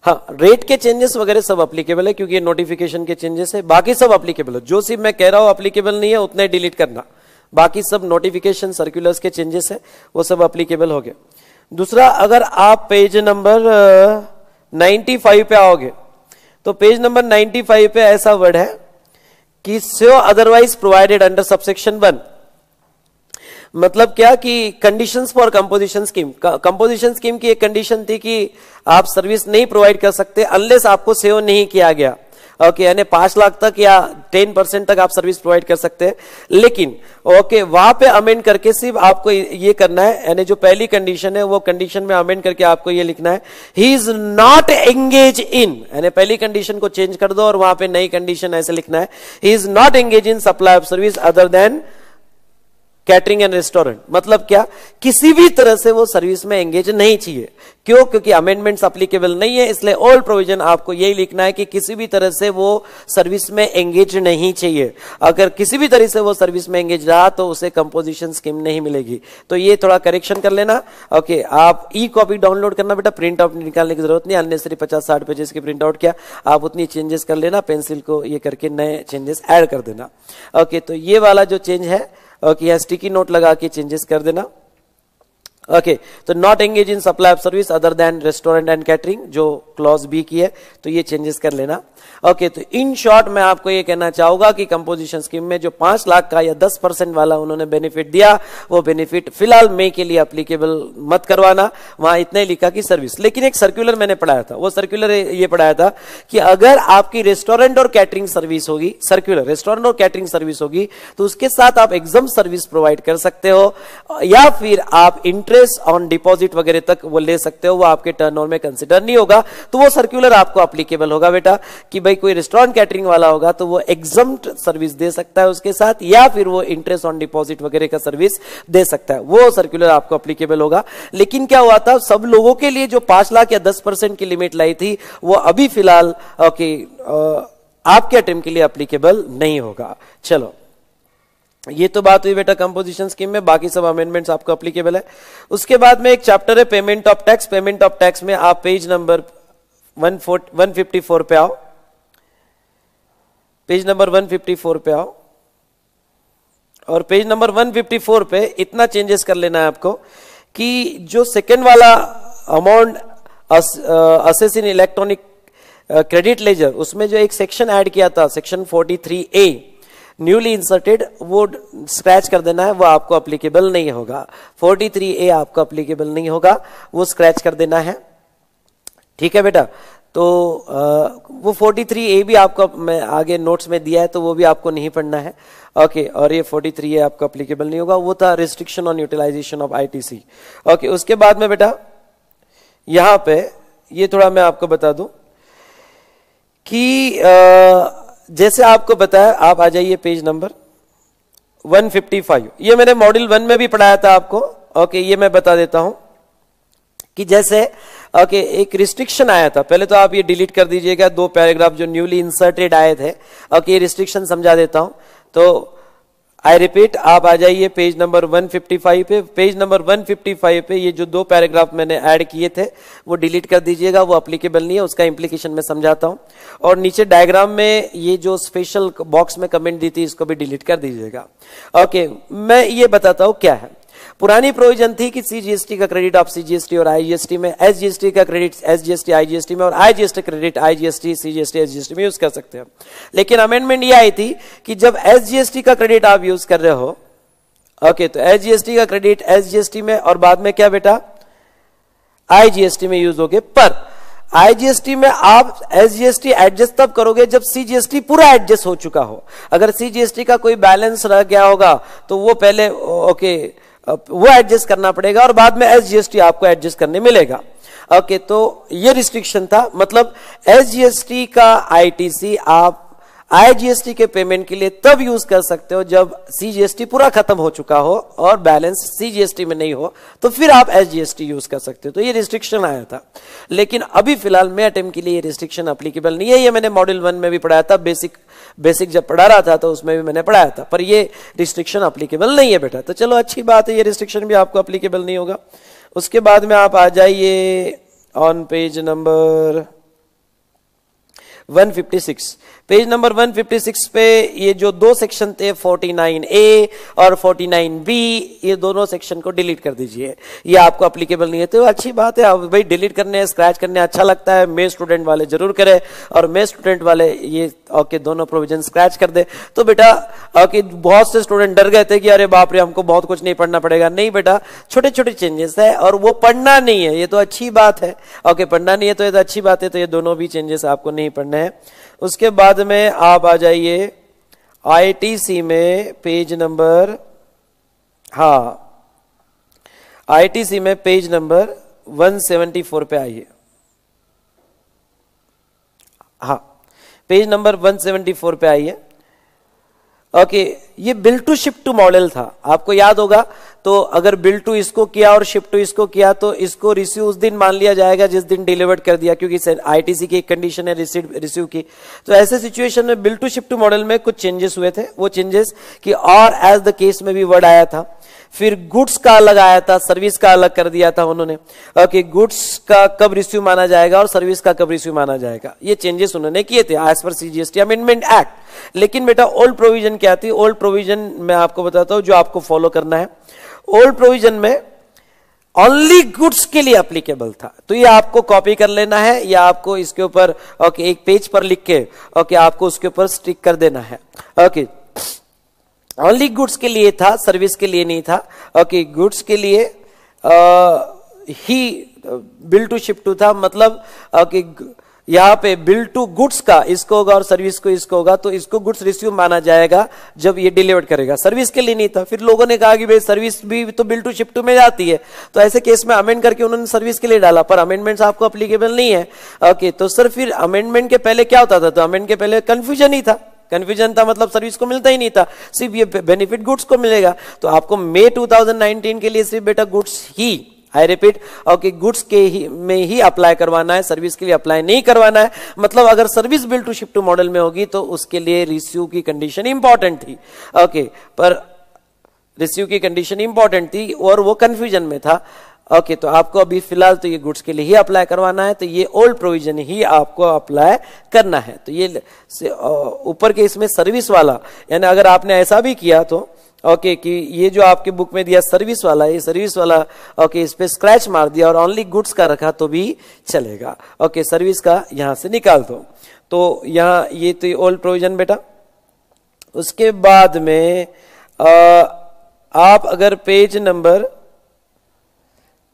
Speaker 1: हाँ रेट के चेंजेस वगैरह सब अप्लीकेबल है, क्योंकि ये नोटिफिकेशन के चेंजेस है। बाकी सब अप्लीकेबल है, जो सिर्फ मैं कह रहा हूं अप्लीकेबल नहीं है उतने डिलीट करना। बाकी सब नोटिफिकेशन सर्कुलर्स के चेंजेस है, वो सब अप्लीकेबल हो गए। दूसरा, अगर आप पेज नंबर 95 पे आओगे तो पेज नंबर 95 पे ऐसा वर्ड है कि सो अदरवाइज प्रोवाइडेड अंडर सबसेक्शन 1। मतलब क्या कि conditions for composition scheme, composition scheme की एक कंडीशन थी कि आप सर्विस नहीं प्रोवाइड कर सकते अनलेस आपको सेव नहीं किया गया। ओके यानी 5 लाख तक या 10% तक आप सर्विस प्रोवाइड कर सकते हैं। लेकिन ओके वहां पे अमेंड करके सिर्फ आपको ये करना है, यानी जो पहली कंडीशन है वो कंडीशन में अमेंड करके आपको ये लिखना है he is not engage in, यानी पहली कंडीशन को चेंज कर दो और वहां पे नई कंडीशन ऐसे लिखना है he is not engage in supply of service other than catering and restaurant, मतलब क्या, किसी भी तरह से वो सर्विस में एंगेज नहीं चाहिए। क्यों? क्योंकि अमेंडमेंट्स अप्लीकेबल नहीं है, इसलिए ऑल प्रोविजन आपको यही लिखना है कि किसी भी तरह से वो सर्विस में एंगेज नहीं चाहिए। अगर किसी भी तरह से वो सर्विस में एंगेज रहा तो उसे कंपोजिशन स्कीम नहीं मिलेगी। तो ये थोड़ा करेक्शन कर लेना। ओके, आप ई कॉपी डाउनलोड करना बेटा, प्रिंट आउट निकालने की जरूरत नहीं, अननेसेसरी 50-60 पेजेस की प्रिंट आउट किया, आप उतनी चेंजेस कर लेना, पेंसिल को ये करके नए चेंजेस ऐड कर देना। ओके, तो ये वाला जो चेंज है, ओके, यहाँ स्टिकी नोट लगा के चेंजेस कर देना। ओके, तो not engage in supply of service other than restaurant and catering, जो क्लॉज बी की है, तो ये चेंजेस कर लेना। ओके, तो इन शॉर्ट मैं आपको ये कहना चाहूंगा कि कंपोजिशन स्कीम में जो 5 लाख का या 10% वाला उन्होंने बेनिफिट दिया, वो बेनिफिट फिलहाल मई के लिए अप्लीकेबल मत करवाना। वहां इतना ही लिखा कि सर्विस, लेकिन एक सर्कुलर मैंने पढ़ाया था, वो सर्कुलर ये पढ़ाया था कि अगर आपकी रेस्टोरेंट और कैटरिंग सर्विस होगी, सर्कुलर रेस्टोरेंट और कैटरिंग सर्विस होगी, तो उसके साथ आप एग्जाम सर्विस प्रोवाइड कर सकते हो, या फिर आप इंटरेस्ट ऑन डिपॉजिट वगैरह तक वो ले सकते हो, वो आपके टर्नओवर में कंसिडर नहीं होगा, तो वो सर्कुलर आपको अप्लीकेबल होगा बेटा। कि भाई कोई रेस्टोरेंट कैटरिंग वाला होगा तो वो एग्जम्प्ट सर्विस दे सकता है उसके साथ, या फिर वो इंटरेस्ट ऑन डिपॉजिट वगैरह का सर्विस दे सकता है, वो सर्कुलर आपको अप्लीकेबल होगा। लेकिन क्या हुआ था, सब लोगों के लिए जो 5 लाख या 10% की लिमिट लाई थी, वो अभी फिलहाल ओके आपके अटेम्प्ट के लिए अप्लीकेबल नहीं होगा। चलो, ये तो बात हुई बेटा कंपोजिशन स्कीम में, बाकी सब अमेंडमेंट्स आपको अप्लीकेबल है। उसके बाद में एक चैप्टर है payment of tax. Payment of tax में आप पेज नंबर 154 पे आओ, पेज नंबर 154 पे आओ, और पेज नंबर 154 पे इतना चेंजेस कर लेना है आपको कि जो सेकेंड वाला अमाउंट असेस इन इलेक्ट्रॉनिक क्रेडिट लेजर, उसमें जो एक सेक्शन ऐड किया था, सेक्शन 43A न्यूली इंसर्टेड, वो स्क्रैच कर देना है, वो आपको अप्लीकेबल नहीं होगा। 43A आपको अप्लीकेबल नहीं होगा, वो स्क्रैच कर देना है। ठीक है बेटा, तो वो 43A भी आपको मैं आगे नोट्स में दिया है, तो वो भी आपको नहीं पढ़ना है। ओके, और ये 43A आपको अप्लीकेबल नहीं होगा, वो था restriction on utilization of ITC। Okay, उसके बाद में बेटा यहां पे ये थोड़ा मैं आपको बता दूं कि जैसे आपको बताया, आप आ जाइए पेज नंबर 155, ये मैंने मॉड्यूल 1 में भी पढ़ाया था आपको। ओके, ये मैं बता देता हूं कि जैसे ओके एक रिस्ट्रिक्शन आया था, पहले तो आप ये डिलीट कर दीजिएगा, 2 पैराग्राफ जो न्यूली इंसर्टेड आए थे। ओके, ये रिस्ट्रिक्शन समझा देता हूं, तो आई रिपीट, आप आ जाइए पेज नंबर 155 पे। पेज नंबर 155 पे ये जो 2 पैराग्राफ मैंने ऐड किए थे वो डिलीट कर दीजिएगा, वो अप्लीकेबल नहीं है, उसका इंप्लीकेशन मैं समझाता हूं। और नीचे डायग्राम में ये जो स्पेशल बॉक्स में कमेंट दी थी, इसको भी डिलीट कर दीजिएगा। ओके, मैं ये बताता हूं क्या है। पुरानी प्रोविजन थी कि CGST का क्रेडिट आप CGST और IGST में, SGST का क्रेडिट SGST IGST में, और IGST credit IGST CGST SGST में यूज कर सकते हैं। लेकिन अमेंडमेंट ये आई थी कि जब SGST का क्रेडिट आप यूज कर रहे हो, ओके, तो SGST का क्रेडिट SGST में और बाद में क्या बेटा IGST में यूज होगे, पर IGST में आप SGST एडजस्ट तब करोगे जब CGST पूरा एडजस्ट हो चुका हो। अगर CGST का कोई बैलेंस रह गया होगा तो वो पहले ओके वो एडजस्ट करना पड़ेगा, और बाद में SGST आपको एडजस्ट करने मिलेगा। ओके, तो ये रिस्ट्रिक्शन था, मतलब SGST का ITC आप IGST के पेमेंट के लिए तब यूज कर सकते हो जब CGST पूरा खत्म हो चुका हो और बैलेंस CGST में नहीं हो, तो फिर आप SGST यूज कर सकते हो। तो ये रिस्ट्रिक्शन आया था, लेकिन अभी फिलहाल मैं अटेम्प्ट के लिए ये रिस्ट्रिक्शन अप्लीकेबल नहीं है। ये मैंने मॉड्यूल 1 में भी पढ़ाया था, बेसिक जब पढ़ा रहा था तो उसमें भी मैंने पढ़ाया था, पर ये रिस्ट्रिक्शन अप्लीकेबल नहीं है बेटा। तो चलो अच्छी बात है, ये रिस्ट्रिक्शन भी आपको अप्लीकेबल नहीं होगा। उसके बाद में आप आ जाइए on page number 156। Page number 156 पे ये जो 2 सेक्शन थे 49A और 49B, ये दोनों सेक्शन को डिलीट कर दीजिए, ये आपको अप्लीकेबल नहीं है। तो अच्छी बात है, आप भाई डिलीट करने स्क्रैच करने अच्छा लगता है, मे स्टूडेंट वाले जरूर करें, और मे स्टूडेंट वाले ये ओके दोनों प्रोविजन स्क्रैच कर दे। तो बेटा ओके बहुत से स्टूडेंट डर गए थे कि अरे बाप रे हमको बहुत कुछ नहीं पढ़ना पड़ेगा। नहीं बेटा, छोटे छोटे चेंजेस है और वो पढ़ना नहीं है, ये तो अच्छी बात है। ओके, पढ़ना नहीं है तो ये तो अच्छी बात है, तो ये दोनों भी चेंजेस आपको नहीं पढ़ने हैं। उसके बाद में आप आ जाइए ITC में पेज नंबर, हाँ ITC में पेज नंबर 174 पे आइए। हाँ, पेज नंबर 174 पे आइए। ओके ये bill to ship to model था, आपको याद होगा। तो अगर बिल टू इसको किया और शिप टू इसको किया तो इसको रिसीव उस दिन मान लिया जाएगा जिस दिन डिलीवर्ड कर दिया, क्योंकि आईटीसी की एक कंडीशन है रिसीव की। तो ऐसे सिचुएशन में bill to ship to model में कुछ चेंजेस हुए थे। वो चेंजेस कि और एज द केस में भी वर्ड आया था, फिर गुड्स का अलग आया था, सर्विस का अलग कर दिया था उन्होंने। ओके गुड्स का कब रिसीव माना जाएगा और सर्विस का कब रिसीव माना जाएगा, ये चेंजेस उन्होंने किए थे as per CGST amendment act. लेकिन बेटा ओल्ड प्रोविजन क्या थी, ओल्ड प्रोविजन मैं आपको बताता हूं जो आपको फॉलो करना है। ओल्ड प्रोविजन में ओनली गुड्स के लिए एप्लीकेबल था, तो ये आपको कॉपी कर लेना है या आपको इसके ऊपर ओके एक पेज पर लिख के ओके आपको उसके ऊपर स्टिक कर देना है। ओके ओनली गुड्स के लिए था, सर्विस के लिए नहीं था। ओके गुड्स के लिए ही बिल टू शिप टू था, मतलब ओके यहाँ पे बिल टू गुड्स का इसको होगा और सर्विस को इसको होगा, तो इसको गुड्स रिसीव माना जाएगा जब ये डिलीवर करेगा। सर्विस के लिए नहीं था। फिर लोगों ने कहा कि भाई सर्विस भी तो बिल टू शिप टू में जाती है, तो ऐसे केस में अमेंड करके उन्होंने सर्विस के लिए डाला, पर अमेंडमेंट्स आपको अप्लीकेबल नहीं है। ओके तो सर फिर अमेंडमेंट के पहले क्या होता था, तो अमेंड के पहले कंफ्यूजन ही था, कंफ्यूजन था मतलब सर्विस को मिलता ही नहीं था, सिर्फ ये बेनिफिट गुड्स को मिलेगा। तो आपको मई 2019 के लिए सिर्फ बेटा goods he, I repeat okay goods के ही में ही अप्लाई करवाना है, सर्विस के लिए अप्लाई नहीं करवाना है। मतलब अगर service bill to ship to model में होगी तो उसके लिए रिसीव की कंडीशन इंपॉर्टेंट थी। ओके पर रिसीव की कंडीशन इंपॉर्टेंट थी और वो कंफ्यूजन में था। ओके तो आपको अभी फिलहाल तो ये गुड्स के लिए ही अप्लाई करवाना है, तो ये ओल्ड प्रोविजन ही आपको अप्लाई करना है। तो ये ऊपर के इसमें सर्विस वाला, यानी अगर आपने ऐसा भी किया तो ओके कि ये जो आपके बुक में दिया सर्विस वाला, ये सर्विस वाला ओके इस पे स्क्रैच मार दिया और ओनली गुड्स का रखा तो भी चलेगा। ओके सर्विस का यहां से निकाल दो। तो यहाँ ये तो ओल्ड प्रोविजन बेटा। उसके बाद में आप अगर पेज नंबर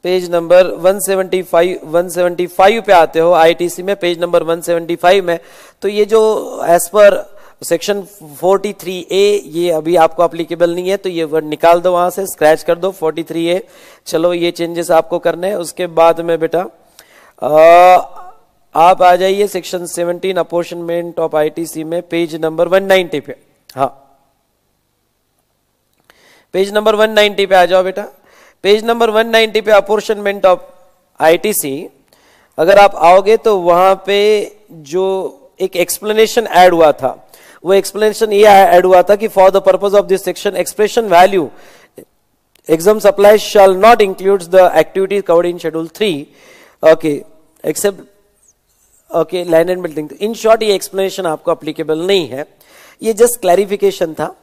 Speaker 1: 175 पे आते हो आईटीसी में, पेज नंबर 175 में, तो ये जो एज पर सेक्शन 43A ये अभी आपको अप्लीकेबल नहीं है, तो ये वर्ड निकाल दो वहां से, स्क्रैच कर दो 43A। चलो ये चेंजेस आपको करने हैं। उसके बाद में बेटा आप आ जाइए सेक्शन 17 अपॉर्शनमेंट ऑफ आईटीसी में, पेज नंबर 190 पे। हाँ पेज नंबर 190 पे आ जाओ बेटा। पेज नंबर 190 पे अपॉर्शनमेंट ऑफ आईटीसी अगर आप आओगे तो वहां पे जो एक एक्सप्लेनेशन ऐड हुआ था, वो एक्सप्लेनेशन ये ऐड हुआ था कि for the purpose of this section expression value exempt supply shall not includes the activities covered in schedule 3 okay except okay land and building. In short ये एक्सप्लेनेशन आपको applicable नहीं है, ये जस्ट क्लैरिफिकेशन था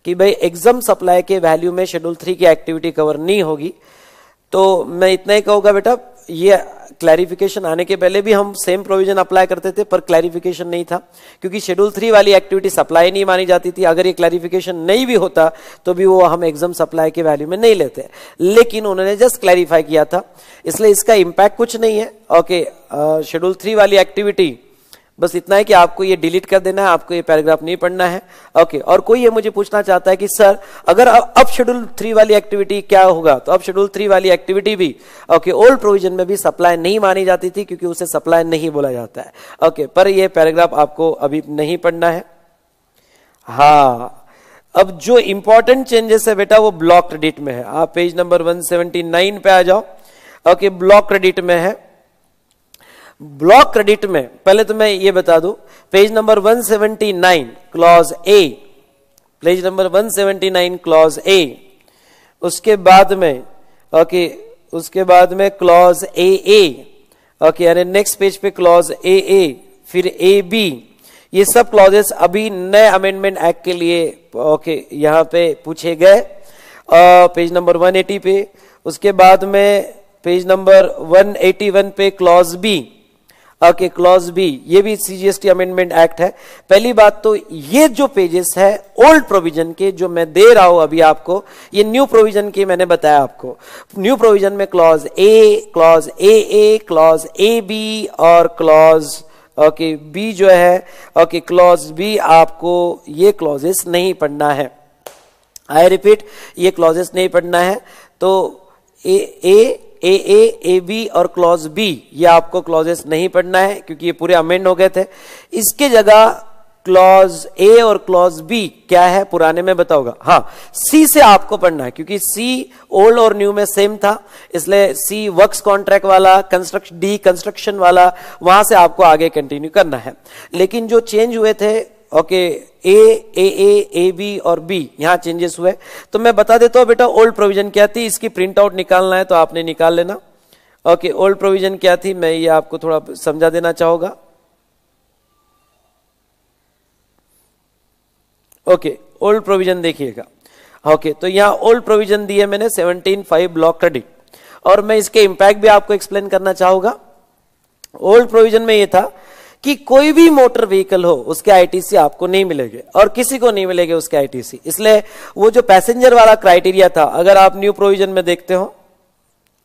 Speaker 1: कि भाई एग्जाम सप्लाई के value में शेड्यूल 3 की एक्टिविटी कवर नहीं होगी। तो मैं इतना ही कहूंगा बेटा, ये क्लैरिफिकेशन आने के पहले भी हम सेम प्रोविजन अप्लाई करते थे, पर क्लैरिफिकेशन नहीं था क्योंकि शेड्यूल 3 वाली एक्टिविटी सप्लाई नहीं मानी जाती थी। अगर ये क्लैरिफिकेशन नहीं भी होता तो भी वो हम एग्जाम सप्लाई के वैल्यू में नहीं लेते, लेकिन उन्होंने जस्ट क्लैरिफाई किया था, इसलिए इसका इंपैक्ट कुछ नहीं है। ओके शेड्यूल 3 वाली एक्टिविटी बस इतना है कि आपको ये डिलीट कर देना है, आपको ये पैराग्राफ नहीं पढ़ना है। ओके और कोई ये मुझे पूछना चाहता है कि सर अगर अब शेड्यूल 3 वाली एक्टिविटी क्या होगा, तो अब शेड्यूल 3 वाली एक्टिविटी भी ओके ओल्ड प्रोविजन में भी सप्लाई नहीं मानी जाती थी क्योंकि उसे सप्लाई नहीं बोला जाता है। ओके पर ये पैराग्राफ आपको अभी नहीं पढ़ना है। हाँ अब जो इंपॉर्टेंट चेंजेस है बेटा वो ब्लॉक क्रेडिट में है। आप पेज नंबर 179 पे आ जाओ। ओके ब्लॉक क्रेडिट में है। ब्लॉक क्रेडिट में पहले तो मैं ये बता दूं, page number 179 clause A, page number 179 clause A, उसके बाद में ओके उसके बाद में क्लॉज ए ओके यानी नेक्स्ट पेज पे क्लॉज ए फिर ए बी, ये सब क्लॉजेस अभी नए अमेंडमेंट एक्ट के लिए ओके यहाँ पे पूछे गए पेज नंबर 180 पे। उसके बाद में पेज नंबर 181 पे clause B okay clause B, ये भी सीजीएसटी अमेंडमेंट एक्ट है। पहली बात तो ये जो पेजेस है ओल्ड प्रोविजन के जो मैं दे रहा हूं अभी आपको, ये न्यू प्रोविजन के मैंने बताया आपको। न्यू प्रोविजन में clause A clause A B और क्लॉज ओके बी जो है ओके क्लॉज बी आपको ये क्लॉजेस नहीं पढ़ना है। आई रिपीट ये क्लॉजेस नहीं पढ़ना है। तो ए बी और क्लॉज बी ये आपको क्लॉजेस नहीं पढ़ना है क्योंकि ये पूरे अमेंड हो गए थे। इसके जगह क्लॉज ए और क्लॉज बी क्या है पुराने में बताओगा। हाँ, सी से आपको पढ़ना है क्योंकि सी ओल्ड और न्यू में सेम था, इसलिए सी वर्क्स कॉन्ट्रैक्ट वाला, डी कंस्ट्रक्शन वाला, वहां से आपको आगे कंटिन्यू करना है। लेकिन जो चेंज हुए थे, ओके, ए बी और बी, यहां चेंजेस हुए। तो मैं बता देता हूं बेटा ओल्ड प्रोविजन क्या थी, इसकी प्रिंट आउट निकालना है तो आपने निकाल लेना। ओके, ओल्ड प्रोविजन क्या थी, मैं ये आपको थोड़ा समझा देना चाहूंगा। ओके, ओल्ड प्रोविजन देखिएगा। ओके, तो यहां ओल्ड प्रोविजन दी है मैंने 17(5) ब्लॉक क्रेडिट, और मैं इसके इंपैक्ट भी आपको एक्सप्लेन करना चाहूंगा। ओल्ड प्रोविजन में यह था कि कोई भी मोटर व्हीकल हो उसके आईटीसी आपको नहीं मिलेंगे और किसी को नहीं मिलेंगे उसके आईटीसी। इसलिए वो जो पैसेंजर वाला क्राइटेरिया था, अगर आप न्यू प्रोविजन में देखते हो,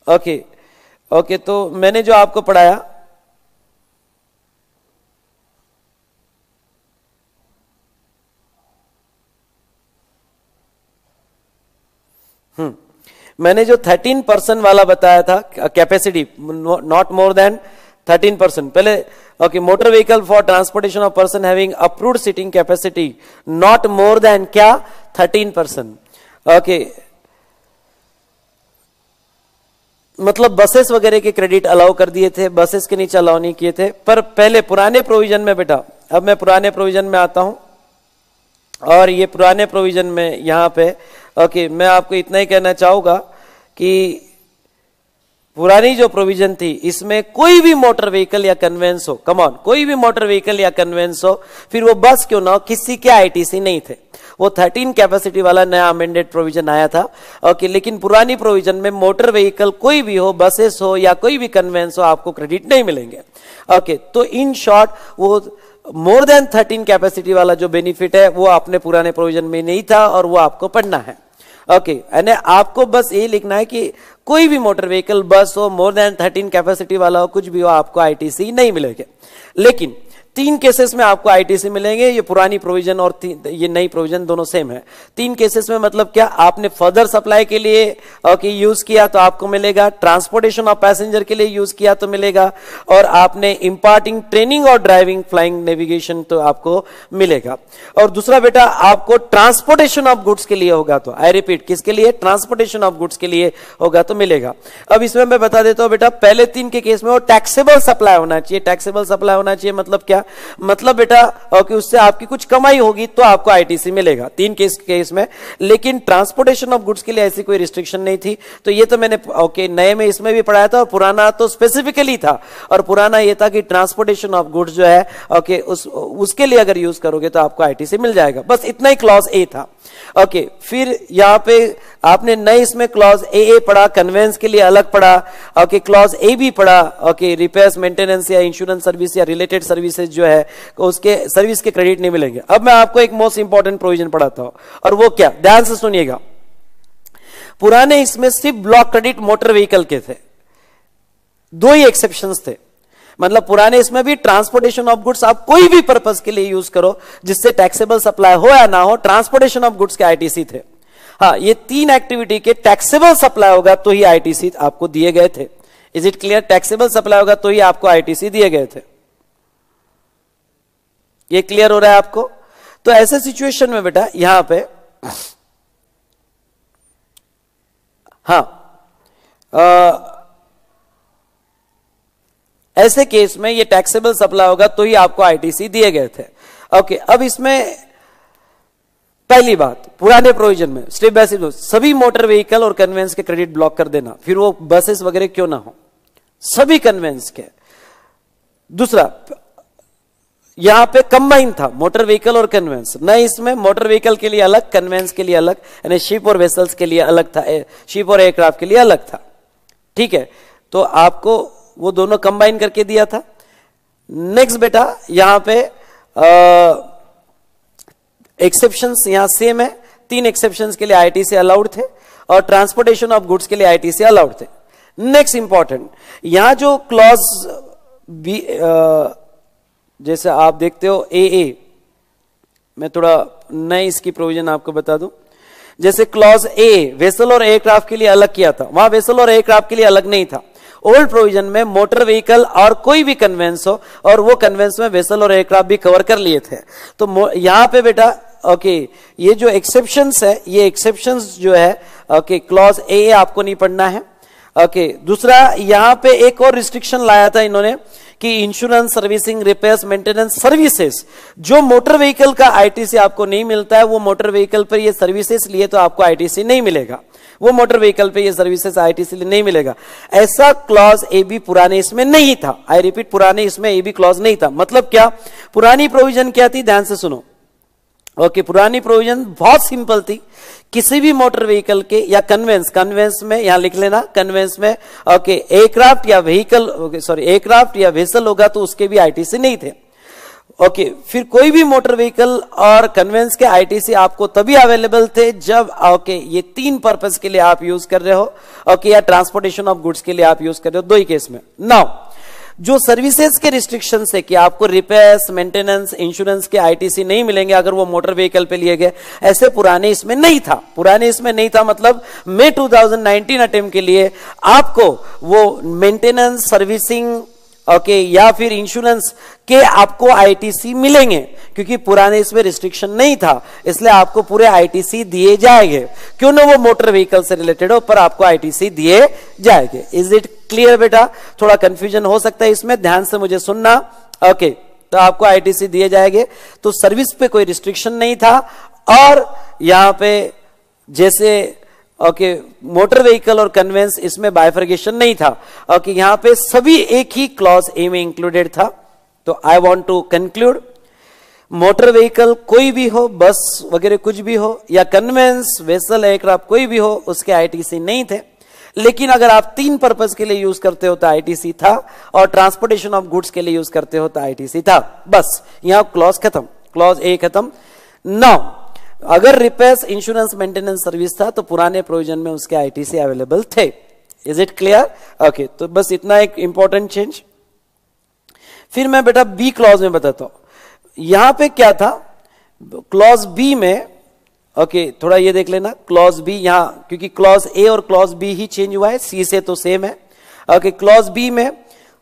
Speaker 1: ओके ओके, तो मैंने जो आपको पढ़ाया, मैंने जो 13% वाला बताया था कैपेसिटी, नॉट मोर देन 13%। पहले okay, motor vehicle for transportation of person having approved seating capacity not more than क्या 13%। ओके, मतलब बसेस वगैरह के क्रेडिट अलाउ कर दिए थे, बसेस के नीचे अलाउ नहीं किए थे। पर पहले पुराने प्रोविजन में बेटा, अब मैं पुराने प्रोविजन में आता हूं, और ये पुराने प्रोविजन में यहां पे ओके, मैं आपको इतना ही कहना चाहूंगा कि पुरानी जो प्रोविजन थी इसमें कोई भी मोटर व्हीकल या कन्वेंस हो, कम ऑन, कोई भी मोटर व्हीकल या कन्वेंस हो, फिर वो बस क्यों ना हो, किसी के आईटीसी नहीं थे। वो 13 कैपेसिटी वाला नया अमेंडेड प्रोविजन आया था। ओके, लेकिन पुरानी प्रोविजन में मोटर व्हीकल कोई भी हो, बसेस हो या कोई भी कन्वेंस हो, आपको क्रेडिट नहीं मिलेंगे। ओके, तो इन शॉर्ट वो मोर देन 13 कैपेसिटी वाला जो बेनिफिट है वो अपने पुराने प्रोविजन में नहीं था, और वो आपको पढ़ना है। ओके, यानी आपको बस ये लिखना है कि कोई भी मोटर व्हीकल, बस हो, मोर देन 13 कैपेसिटी वाला हो, कुछ भी हो, आपको आईटीसी नहीं मिलेंगे। लेकिन 3 केसेस में आपको आईटीसी मिलेंगे। ये पुरानी प्रोविजन और ये नई प्रोविजन दोनों सेम है। 3 केसेस में मतलब क्या, आपने फर्दर सप्लाई के लिए ओके यूज किया तो आपको मिलेगा, ट्रांसपोर्टेशन ऑफ पैसेंजर के लिए यूज किया तो मिलेगा, और आपने इंपार्टिंग ट्रेनिंग और ड्राइविंग फ्लाइंग नेविगेशन तो आपको मिलेगा। और दूसरा बेटा, आपको ट्रांसपोर्टेशन ऑफ गुड्स के लिए होगा तो, आई रिपीट, किसके लिए, ट्रांसपोर्टेशन ऑफ गुड्स के लिए होगा तो मिलेगा। अब इसमें मैं बता देता हूं बेटा, पहले 3 के केस में वो टैक्सेबल सप्लाई होना चाहिए। टैक्सेबल सप्लाई होना चाहिए मतलब क्या, मतलब बेटा ओके, उससे आपकी कुछ कमाई होगी तो आपको आईटीसी मिलेगा 3 केस में। लेकिन ट्रांसपोर्टेशन ऑफ गुड्स के लिए ऐसी कोई रिस्ट्रिक्शन नहीं थी। तो ये तो मैंने ओके नए में इसमें भी पढ़ाया था, और पुराना तो स्पेसिफिकली था। और पुराना ये था कि ट्रांसपोर्टेशन ऑफ गुड्स जो है ओके, उसके लिए अगर यूज करोगे तो आपको आईटीसी मिल जाएगा। बस इतना ही क्लॉज ए था। ओके, फिर यहां पे आपने नए इसमें क्लॉज ए पढ़ा, कन्वेंस के लिए अलग पढ़ा। ओके, क्लॉज ए भी पढ़ा। ओके, रिपेयर्स, मेंटेनेंस या इंश्योरेंस सर्विस या रिलेटेड सर्विसेज जो है उसके सर्विस के क्रेडिट नहीं मिलेंगे। अब मैं आपको एक मोस्ट इंपॉर्टेंट प्रोविजन पढ़ाता हूं, और वो क्या, ध्यान से सुनिएगा। पुराने इसमें सिर्फ ब्लॉक क्रेडिट मोटर व्हीकल के थे, 2 ही एक्सेप्शंस थे। मतलब पुराने इसमें भी ट्रांसपोर्टेशन ऑफ गुड्स आप कोई भी पर्पस के लिए यूज करो जिससे टैक्सेबल सप्लाई हो या ना हो, ट्रांसपोर्टेशन ऑफ गुड्स के आईटीसी थे। हाँ, ये 3 एक्टिविटी के टैक्सेबल सप्लाई होगा तो ही आईटीसी आपको दिए गए थे। Is it clear? Taxable supply होगा तो ही आपको आईटीसी दिए गए थे। ये क्लियर हो रहा है आपको? तो ऐसे सिचुएशन में बेटा यहां पे ऐसे केस में ये टैक्सेबल सप्लाई होगा तो ही आपको आईटीसी दिए गए थे। ओके, अब इसमें पहली बात, पुराने प्रोविजन में स्टेप बाय स्टेप सभी मोटर व्हीकल और कन्वेंस के क्रेडिट ब्लॉक कर देना, फिर वो बसेस वगैरह क्यों ना हो, सभी कन्वेंस के। दूसरा, यहां पे कंबाइन था मोटर व्हीकल और कन्वेंस, न इसमें मोटर व्हीकल के लिए अलग, कन्वेंस के लिए अलग, यानी शिप और वेसल्स के लिए अलग था, शिप और एयरक्राफ्ट के लिए अलग था। ठीक है, तो आपको वो दोनों कंबाइन करके दिया था। नेक्स्ट बेटा, यहां पे एक्सेप्शंस यहां सेम है, 3 एक्सेप्शंस के लिए आईटीसी अलाउड थे, और ट्रांसपोर्टेशन ऑफ गुड्स के लिए आईटीसी अलाउड थे। नेक्स्ट इंपॉर्टेंट, यहां जो क्लॉज बी, जैसे आप देखते हो ए, मैं थोड़ा नई इसकी प्रोविजन आपको बता दूं। जैसे क्लॉज ए वेसल और एयरक्राफ्ट के लिए अलग किया था, वहां वेसल और एयरक्राफ्ट के लिए अलग नहीं था। ओल्ड प्रोविजन में मोटर व्हीकल और कोई भी कन्वेंस हो, और वो कन्वेंस में वेसल और एयरक्राफ्ट भी कवर कर लिए थे। तो यहां पे बेटा ओके ये जो एक्सेप्शंस है, ये एक्सेप्शंस जो है ओके क्लॉज ए आपको नहीं पढ़ना है। ओके दूसरा यहां पे एक और रिस्ट्रिक्शन लाया था इन्होंने कि insurance, servicing, repairs, maintenance services, जो मोटर व्हीकल का आईटीसी आपको नहीं मिलता है, वो मोटर व्हीकल पर ये सर्विसेज लिए तो आपको आईटीसी नहीं मिलेगा, वो मोटर व्हीकल पे ये सर्विसेज आईटीसी नहीं मिलेगा। ऐसा क्लॉज ए बी पुराने इसमें नहीं था। आई रिपीट, पुराने इसमें ए बी क्लॉज नहीं था। मतलब क्या, पुरानी प्रोविजन क्या थी, ध्यान से सुनो। ओके पुरानी प्रोविजन बहुत सिंपल थी, किसी भी मोटर व्हीकल के या कन्वेंस में यहां लिख लेना, कन्वेंस में ओके एयरक्राफ्ट या व्हीकल एयरक्राफ्ट या वेसल होगा तो उसके भी आईटीसी नहीं थे। ओके फिर कोई भी मोटर व्हीकल और कन्वेंस के आईटीसी आपको तभी अवेलेबल थे जब ओके ये 3 पर्पस के लिए आप यूज कर रहे हो, ओके या ट्रांसपोर्टेशन ऑफ गुड्स के लिए आप यूज कर रहे हो, दो ही केस में। नाउ जो सर्विसेज के रिस्ट्रिक्शन है कि आपको रिपेयर्स, मेंटेनेंस, इंश्योरेंस के आईटीसी नहीं मिलेंगे अगर वो मोटर व्हीकल पे लिए गए, ऐसे पुराने इसमें नहीं था। पुराने इसमें नहीं था मतलब मई 2019 अटेम्प्ट के लिए आपको वो मेंटेनेंस, सर्विसिंग ओके या फिर इंश्योरेंस के आपको आईटीसी मिलेंगे, क्योंकि पुराने इसमें रिस्ट्रिक्शन नहीं था, इसलिए आपको पूरे आईटीसी दिए जाएंगे, क्यों ना वो मोटर व्हीकल से रिलेटेड हो, पर आपको आईटीसी दिए जाएंगे। इज इट क्लियर बेटा? थोड़ा कंफ्यूजन हो सकता है इसमें, ध्यान से मुझे सुनना। ओके तो आपको आईटीसी दिए जाएंगे, तो सर्विस पे कोई रिस्ट्रिक्शन नहीं था। और यहां पे जैसे ओके मोटर व्हीकल और कन्वेंस इसमें बाइफर्गेशन नहीं था। ओके यहां पे सभी एक ही क्लॉज ए में इंक्लूडेड था। तो I want to conclude, motor vehicle कोई भी हो, बस वगैरह कुछ भी हो, या कन्वेंस, वेसल, एयरक्राफ्ट कोई भी हो, उसके आईटीसी नहीं थे। लेकिन अगर आप 3 पर्पस के लिए यूज करते हो तो आईटीसी था, और ट्रांसपोर्टेशन ऑफ गुड्स के लिए यूज करते हो तो आईटीसी था। बस यहां क्लॉज खत्म, क्लॉज ए खत्म। नाउ अगर रिपेयर्स, इंश्योरेंस, मेंटेनेंस सर्विस था तो पुराने प्रोविजन में उसके आईटीसी अवेलेबल थे। Is it clear? ओके तो बस इतना एक इंपॉर्टेंट चेंज। फिर मैं बेटा बी क्लॉज में बताता हूं। यहां पे क्या था, क्लॉज बी में ओके थोड़ा ये देख लेना, क्लॉज बी यहां क्योंकि क्लॉज ए और क्लॉज बी ही चेंज हुआ है, सी से तो सेम है। ओके क्लॉज बी में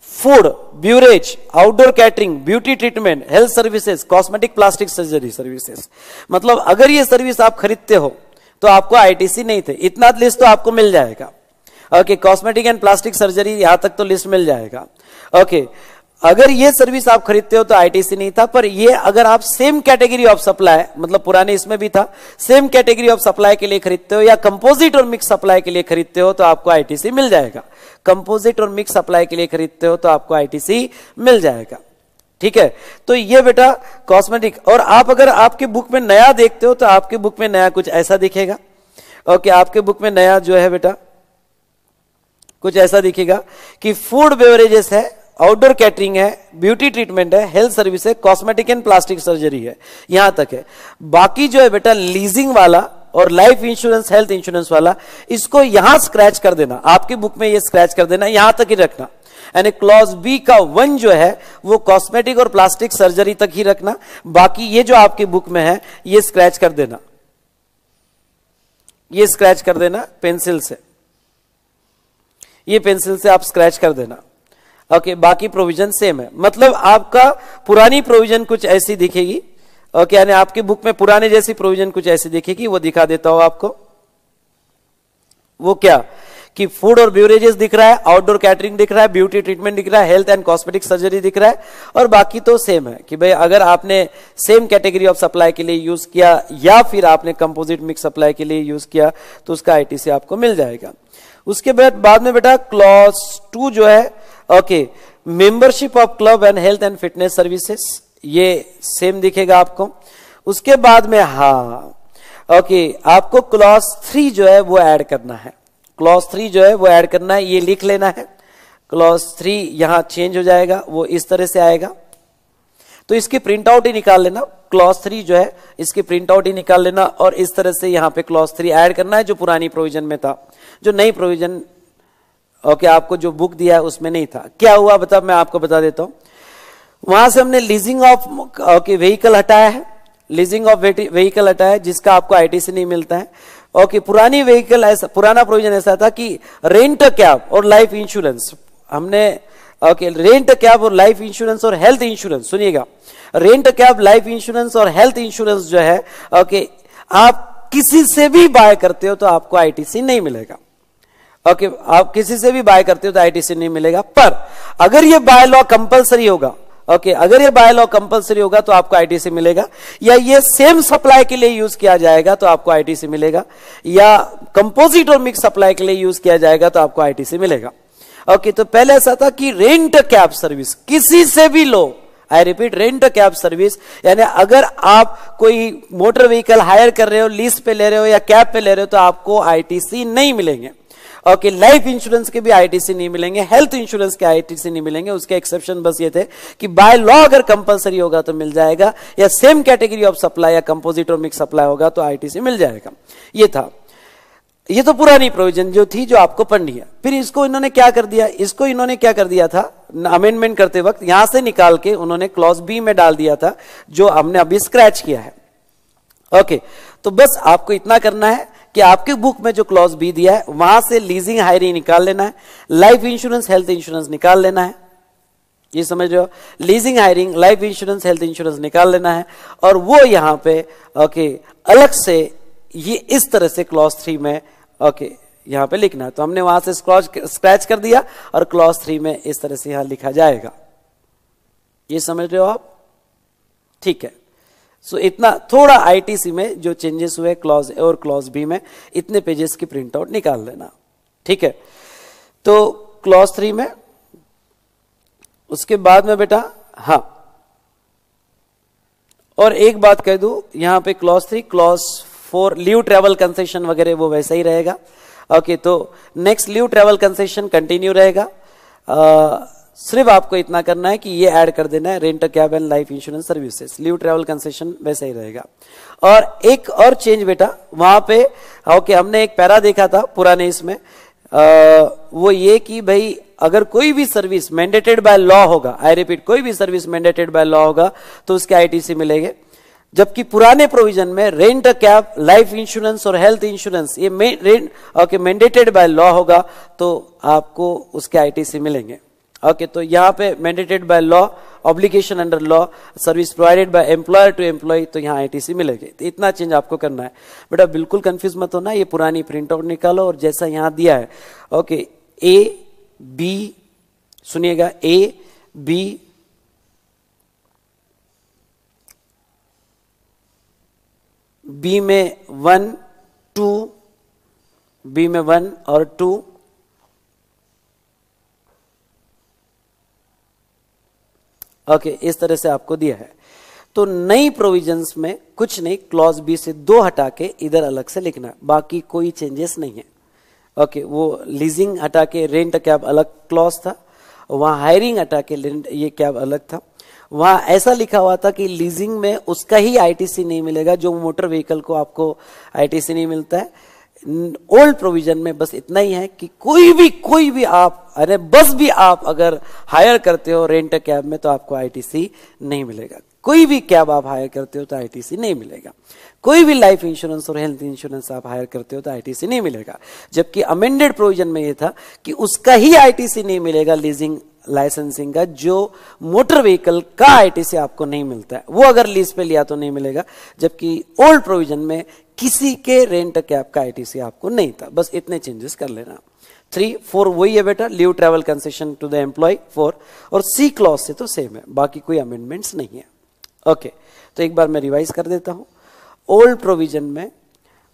Speaker 1: food, beverage, outdoor catering, beauty treatment, health services, cosmetic, plastic surgery services, मतलब अगर ये सर्विस आप खरीदते हो तो आपको आईटीसी नहीं थे, इतना लिस्ट तो आपको मिल जाएगा। Okay cosmetic and plastic surgery यहां तक तो लिस्ट मिल जाएगा। ओके अगर ये सर्विस आप खरीदते हो तो आईटीसी नहीं था, पर ये अगर आप सेम कैटेगरी ऑफ सप्लाई, मतलब पुराने इसमें भी था, सेम कैटेगरी ऑफ सप्लाई के लिए खरीदते हो या कंपोजिट और मिक्स सप्लाई के लिए खरीदते हो तो आपको आईटीसी मिल जाएगा। कंपोजिट और मिक्स सप्लाई के लिए खरीदते हो तो आपको आईटीसी मिल जाएगा। ठीक है, तो ये बेटा कॉस्मेटिक। और आप अगर आपके बुक में नया देखते हो तो आपके बुक में नया कुछ ऐसा दिखेगा। ओके आपके बुक में नया जो है बेटा कुछ ऐसा दिखेगा कि फूड बेवरेजेस है, आउटडोर कैटरिंग है, ब्यूटी ट्रीटमेंट है, हेल्थ सर्विस है, कॉस्मेटिक एंड प्लास्टिक सर्जरी है, यहां तक है। बाकी जो है बेटा लीजिंग वाला और लाइफ इंश्योरेंस, हेल्थ इंश्योरेंस वाला, इसको यहां स्क्रैच कर देना, आपकी बुक में ये स्क्रैच कर देना, यहां तक ही रखना। यानी क्लॉज बी का 1 जो है वो कॉस्मेटिक और प्लास्टिक सर्जरी तक ही रखना, बाकी ये जो आपकी बुक में है ये स्क्रैच कर देना, ये स्क्रैच कर देना पेंसिल से, ये पेंसिल से आप स्क्रैच कर देना। ओके बाकी प्रोविजन सेम है, मतलब आपका पुरानी प्रोविजन कुछ ऐसी दिखेगी। ओके यानी आपकी बुक में पुराने जैसी प्रोविजन कुछ ऐसी दिखेगी, वो दिखा देता हूं आपको। वो क्या कि फूड और ब्यूरेजेस दिख रहा है, आउटडोर कैटरिंग दिख रहा है, ब्यूटी ट्रीटमेंट दिख रहा है, हेल्थ एंड कॉस्मेटिक सर्जरी दिख रहा है, और बाकी तो सेम है कि भाई अगर आपने सेम कैटेगरी ऑफ सप्लाई के लिए यूज किया या फिर आपने कंपोजिट मिक्स सप्लाई के लिए यूज किया तो उसका आईटीसी आपको मिल जाएगा। उसके बाद में बेटा क्लॉज 2 जो है okay membership of club and health and fitness services, ये सेम दिखेगा आपको। उसके बाद में हाँ ओके आपको क्लॉज 3 जो है वो ऐड करना है, क्लॉज 3 जो है वो ऐड करना है, ये लिख लेना है। क्लॉज 3 यहां चेंज हो जाएगा, वो इस तरह से आएगा, तो इसकी प्रिंट आउट ही निकाल लेना। क्लॉज 3 जो है इसकी प्रिंट आउट ही निकाल लेना और इस तरह से यहां पे क्लॉज 3 ऐड करना है, जो पुरानी प्रोविजन में था। जो नई प्रोविजन ओके आपको जो बुक दिया है उसमें नहीं था। क्या हुआ बता, मैं आपको बता देता हूं। वहां से हमने लीजिंग ऑफ ओके व्हीकल हटाया है, लीजिंग ऑफ व्हीकल हटाया है जिसका आपको आईटीसी नहीं मिलता है। ओके पुरानी व्हीकल ऐसा, पुराना प्रोविजन ऐसा था कि रेंट कैब और लाइफ इंश्योरेंस हमने ओके रेंट कैब और लाइफ इंश्योरेंस और हेल्थ इंश्योरेंस, सुनिएगा, रेंट कैब, लाइफ इंश्योरेंस और हेल्थ इंश्योरेंस जो है ओके आप किसी से भी बाय करते हो तो आपको आईटीसी नहीं मिलेगा। ओके आप किसी से भी बाय करते हो तो आईटीसी नहीं मिलेगा, पर अगर ये बाय लॉ कंपलसरी होगा, ओके अगर ये बाय लॉ कंपलसरी होगा तो आपको आईटीसी मिलेगा, या ये सेम सप्लाई के लिए यूज किया जाएगा तो आपको आईटीसी मिलेगा, या कंपोजिट और मिक्स सप्लाई के लिए यूज किया जाएगा तो आपको आईटीसी मिलेगा। ओके तो पहले ऐसा था कि रेंट कैब सर्विस किसी से भी लो, I repeat rent cab service, यानी अगर आप कोई मोटर व्हीकल हायर कर रहे हो, लीज पे ले रहे हो या कैब पे ले रहे हो तो आपको आईटीसी नहीं मिलेंगे। ओके लाइफ इंश्योरेंस के भी आईटीसी नहीं मिलेंगे, हेल्थ इंश्योरेंस के आईटीसी नहीं मिलेंगे, उसके एक्सेप्शन बस ये थे कि बाय लॉ अगर कंपलसरी होगा तो मिल जाएगा, या सेम कैटेगरी ऑफ सप्लाई या कंपोजिट और मिक्स सप्लाई होगा तो आईटीसी मिल जाएगा। ये था, ये तो पुरानी प्रोविजन जो थी जो आपको पढ़नी है। फिर इसको इन्होंने क्या कर दिया, इसको इन्होंने क्या कर दिया था अमेंडमेंट करते वक्त, यहां से निकाल के उन्होंने क्लॉज बी में डाल दिया था जो हमने अभी स्क्रैच किया है। ओके तो बस आपको इतना करना है कि आपके बुक में जो क्लॉज बी दिया है वहां से लीजिंग हायरिंग निकाल लेना है, लाइफ इंश्योरेंस हेल्थ इंश्योरेंस निकाल लेना है, ये समझ रहे हो, leasing hiring life insurance health insurance निकाल लेना है, और वो यहां पे ओके अलग से ये इस तरह से क्लॉज 3 में ओके यहां पे लिखना है। तो हमने वहां से स्क्रैच कर दिया और क्लॉज 3 में इस तरह से यहां लिखा जाएगा, ये समझ रहे हो आप, ठीक है। सो इतना थोड़ा आईटीसी में जो चेंजेस हुए क्लॉज ए और क्लॉज बी में, इतने पेजेस की प्रिंट आउट निकाल लेना, ठीक है। तो क्लॉज 3 में उसके बाद में बेटा, हाँ और एक बात कह दूं यहां पे clause 3 clause 4 leave travel concession वगैरह वो वैसा ही रहेगा। ओके तो next leave travel concession continue रहेगा, सिर्फ आपको इतना करना है कि ये ऐड कर देना है rent cab and life insurance services, leave travel concession वैसा ही रहेगा। और एक और चेंज बेटा वहां पे ओके हमने एक पैरा देखा था पुराने इसमें, वो ये कि भाई अगर कोई भी सर्विस मैंडेटेड बाय लॉ होगा, आई रिपीट कोई भी सर्विस मैंडेटेड बाय लॉ होगा तो उसके आईटीसी मिलेंगे, जबकि पुराने प्रोविजन में रेंट कैब, लाइफ इंश्योरेंस और हेल्थ इंश्योरेंस ये मैंडेटेड बाय लॉ होगा तो आपको उसके आईटीसी मिलेंगे। ओके तो यहाँ पे mandated by law, obligation under law, service provided by employer to employee, तो यहाँ आईटीसी मिलेगी। तो इतना चेंज आपको करना है बेटा, बिल्कुल कंफ्यूज मत होना, ये पुरानी प्रिंट आउट निकालो और जैसा यहाँ दिया है ओके ए बी, सुनिएगा ए बी बी में 1 2, बी में 1 और 2, ओके इस तरह से आपको दिया है। तो नई प्रोविजंस में कुछ नहीं, क्लॉज बी से 2 हटा के इधर अलग से लिखना है, बाकी कोई चेंजेस नहीं है। ओके वो लीजिंग हटा के रेंट कैब अलग क्लॉज था, वहां हायरिंग हटा के रेंट ये कैब अलग था, वहां ऐसा लिखा हुआ था कि लीजिंग में उसका ही आईटीसी नहीं मिलेगा जो मोटर व्हीकल को आपको आईटीसी नहीं मिलता है। ओल्ड प्रोविजन में बस इतना ही है कि कोई भी आप, अरे बस भी आप अगर हायर करते हो रेंट कैब में तो आपको आईटीसी नहीं मिलेगा, कोई भी कैब आप हायर करते हो तो आईटीसी नहीं मिलेगा, कोई भी लाइफ इंश्योरेंस और हेल्थ इंश्योरेंस आप हायर करते हो तो आईटीसी नहीं मिलेगा। जबकि अमेंडेड प्रोविजन में यह था कि उसका ही आईटीसी नहीं मिलेगा लीजिंग लाइसेंसिंग का, जो मोटर व्हीकल का आईटीसी आपको नहीं मिलता है, वो अगर लीज पे लिया तो नहीं मिलेगा। जबकि ओल्ड प्रोविजन में किसी के रेंट कैब का आईटीसी आपको नहीं था। बस इतने चेंजेस कर लेना। 3 4 वही है बेटा, leave travel concession to the employee 4, और सी क्लॉज से तो सेम है, बाकी कोई अमेंडमेंट्स नहीं है। ओके तो एक बार मैं रिवाइज कर देता हूं। ओल्ड प्रोविजन में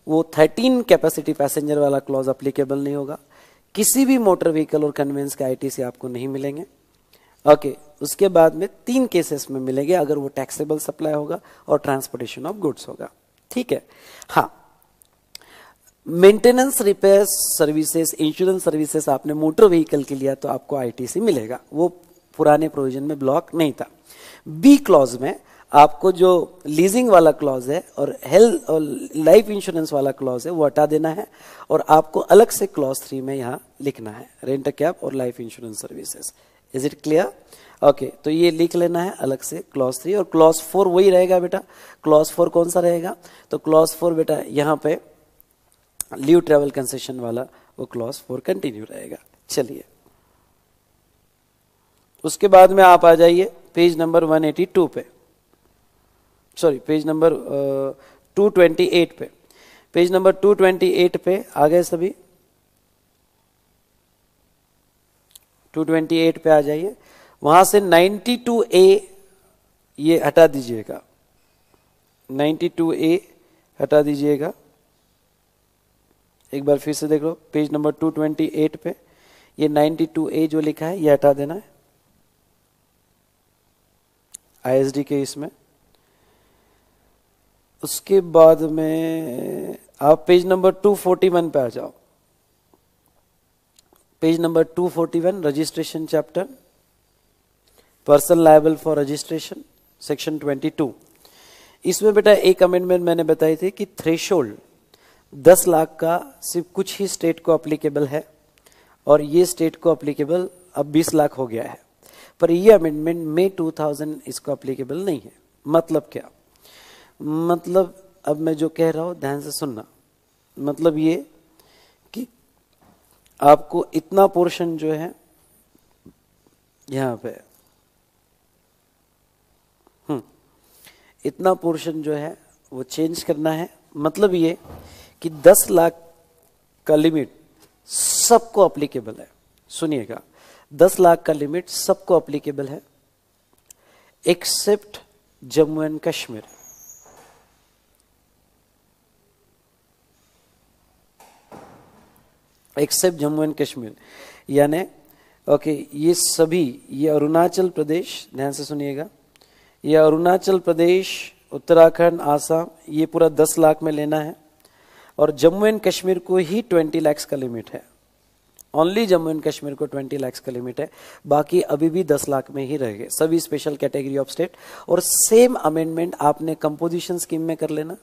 Speaker 1: वो 13 कैपेसिटी पैसेंजर वाला क्लॉज अप्लीकेबल नहीं होगा, किसी भी मोटर व्हीकल और कन्वेंस के आईटीसी आपको नहीं मिलेंगे। ओके उसके बाद में 3 केसेस में मिलेंगे, अगर वो टैक्सेबल सप्लाई होगा और ट्रांसपोर्टेशन ऑफ गुड्स होगा, ठीक है। हाँ maintenance, repair services, insurance services आपने मोटर व्हीकल के लिया तो आपको आईटीसी मिलेगा, वो पुराने प्रोविजन में ब्लॉक नहीं था। बी क्लॉज में आपको जो लीजिंग वाला क्लॉज है और हेल्थ और लाइफ इंश्योरेंस वाला क्लॉज है वो हटा देना है, और आपको अलग से क्लॉज 3 में यहाँ लिखना है रेंट कैब और life insurance services. Is it clear? Okay तो ये लिख लेना है अलग से क्लॉज 3, और क्लॉज 4 वही रहेगा बेटा। क्लॉज 4 कौन सा रहेगा? तो क्लॉज 4 बेटा यहाँ पे लीव ट्रेवल कंसेशन वाला वो क्लॉज 4 कंटिन्यू रहेगा। चलिए उसके बाद में आप आ जाइए पेज नंबर 182 पे, सॉरी पेज नंबर 228 पे। पेज नंबर 228 पे आ गए सभी? 228 पे आ जाइए। वहां से 92A ये हटा दीजिएगा, 92A हटा दीजिएगा। एक बार फिर से देख लो पेज नंबर 228 पे, ये 92A जो लिखा है ये हटा देना है ISD के इसमें। उसके बाद में आप पेज नंबर 241 पे आ जाओ। Page number 241 registration chapter, person liable for registration, section 22। इसमें बेटा एक अमेंडमेंट मैंने बताई थी कि थ्रेशोल्ड 10 लाख का सिर्फ कुछ ही स्टेट को अप्लीकेबल है और ये स्टेट को अप्लीकेबल अब 20 लाख हो गया है, पर ये अमेंडमेंट मई 2000 इसको अप्लीकेबल नहीं है। मतलब क्या? मतलब अब मैं जो कह रहा हूं ध्यान से सुनना। मतलब ये कि आपको इतना पोर्शन जो है यहां पे इतना पोर्शन जो है वो चेंज करना है। मतलब ये कि 10 लाख का लिमिट सबको अप्लीकेबल है। सुनिएगा, 10 लाख का लिमिट सबको अप्लीकेबल है except Jammu and Kashmir. Except Jammu and Kashmir यानी ओके, ये सभी, ये अरुणाचल प्रदेश, ध्यान से सुनिएगा, ये अरुणाचल प्रदेश, उत्तराखंड, आसाम, ये पूरा 10 लाख में लेना है और जम्मू एंड कश्मीर को ही 20 लाख का लिमिट है। ओनली जम्मू एंड कश्मीर को 20 लाख का लिमिट है, बाकी अभी भी 10 लाख में ही रहेंगे सभी स्पेशल कैटेगरी ऑफ स्टेट। और सेम अमेंडमेंट आपने कंपोजिशन स्कीम में कर लेना,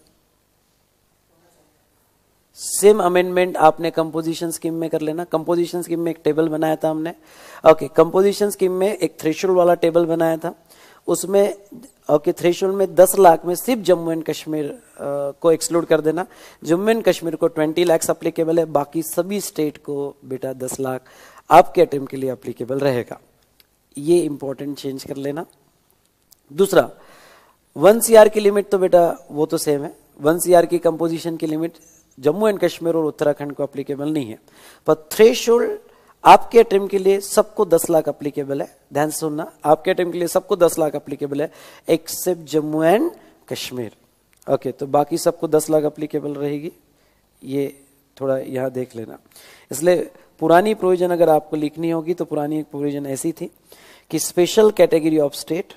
Speaker 1: सेम अमेंडमेंट आपने कंपोजिशन स्कीम में कर लेना। कंपोजिशन स्कीम में एक टेबल बनाया था हमने, ओके, कंपोजिशन स्कीम में एक थ्रेशोल्ड वाला टेबल बनाया था, उसमें ओके थ्रेशोल्ड में 10 लाख में सिर्फ जम्मू एंड कश्मीर को एक्सक्लूड कर देना। जम्मू एंड कश्मीर को 20 लाख अप्लीकेबल है, बाकी सभी स्टेट को बेटा 10 लाख आपके अटेम्प्ट के लिए अप्लीकेबल रहेगा। ये इंपॉर्टेंट चेंज कर लेना। दूसरा, 1 CR की लिमिट तो बेटा वो तो सेम है, 1 CR की कंपोजिशन की लिमिट जम्मू एंड कश्मीर और उत्तराखंड को अप्लीकेबल नहीं है, पर थ्रेशोल्ड आपके अटेम्प्ट के लिए सबको 10 लाख अप्लीकेबल है। ध्यान से सुनना, आपके अटेम्प्ट के लिए सबको 10 लाख अप्लीकेबल है except Jammu and Kashmir. Okay, तो बाकी सबको 10 लाख अप्लीकेबल रहेगी, ये थोड़ा यहां देख लेना। इसलिए पुरानी प्रोविजन अगर आपको लिखनी होगी तो पुरानी प्रोविजन ऐसी थी कि स्पेशल कैटेगरी ऑफ स्टेट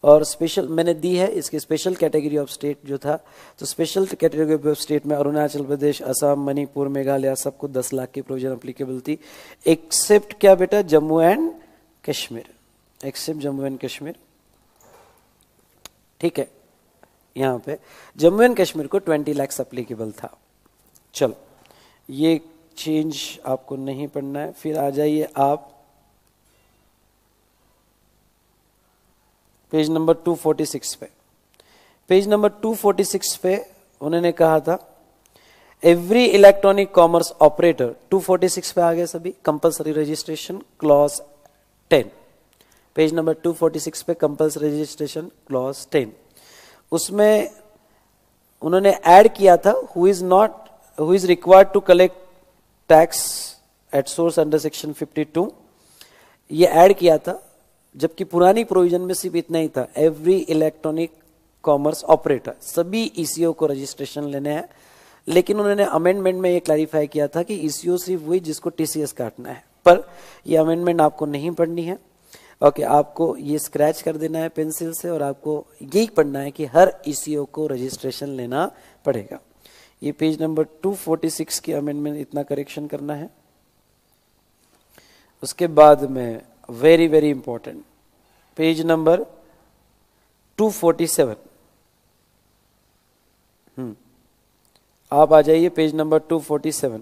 Speaker 1: और स्पेशल मैंने दी है इसकी स्पेशल कैटेगरी ऑफ स्टेट जो था, तो स्पेशल कैटेगरी ऑफ स्टेट में अरुणाचल प्रदेश, असम, मणिपुर, मेघालय सबको 10 लाख की प्रोविजन अप्लीकेबल थी एक्सेप्ट क्या बेटा, Jammu and Kashmir, except Jammu and Kashmir. ठीक है, यहां पे जम्मू एंड कश्मीर को 20 लाख अप्लीकेबल था। चलो, ये चेंज आपको नहीं पढ़ना है। फिर आ जाइए आप पेज नंबर 246 पे। पेज नंबर 246 पे उन्होंने कहा था एवरी इलेक्ट्रॉनिक कॉमर्स ऑपरेटर, 246 पे आ गए सभी, compulsory registration clause 10। Page number 246 पे कंपल्सरी रजिस्ट्रेशन क्लॉज 10, उसमें उन्होंने ऐड किया था who is required to collect tax at source under section 52, ये ऐड किया था, जबकि पुरानी प्रोविजन में सिर्फ इतना ही था, एवरी इलेक्ट्रॉनिक कॉमर्स ऑपरेटर, सभी ईसीओ को रजिस्ट्रेशन लेने हैं। लेकिन उन्होंने अमेंडमेंट में ये क्लैरिफाई किया था कि ईसीओ सिर्फ वही जिसको टीसीएस काटना है, पर ये अमेंडमेंट आपको नहीं पढ़नी है। ओके, आपको ये स्क्रैच कर देना है पेंसिल से और आपको यही पढ़ना है कि हर ईसीओ को रजिस्ट्रेशन लेना पड़ेगा। ये पेज नंबर 246 की अमेंडमेंट, इतना करेक्शन करना है। उसके बाद में very very important page number 247, आप आ जाइए पेज नंबर 247।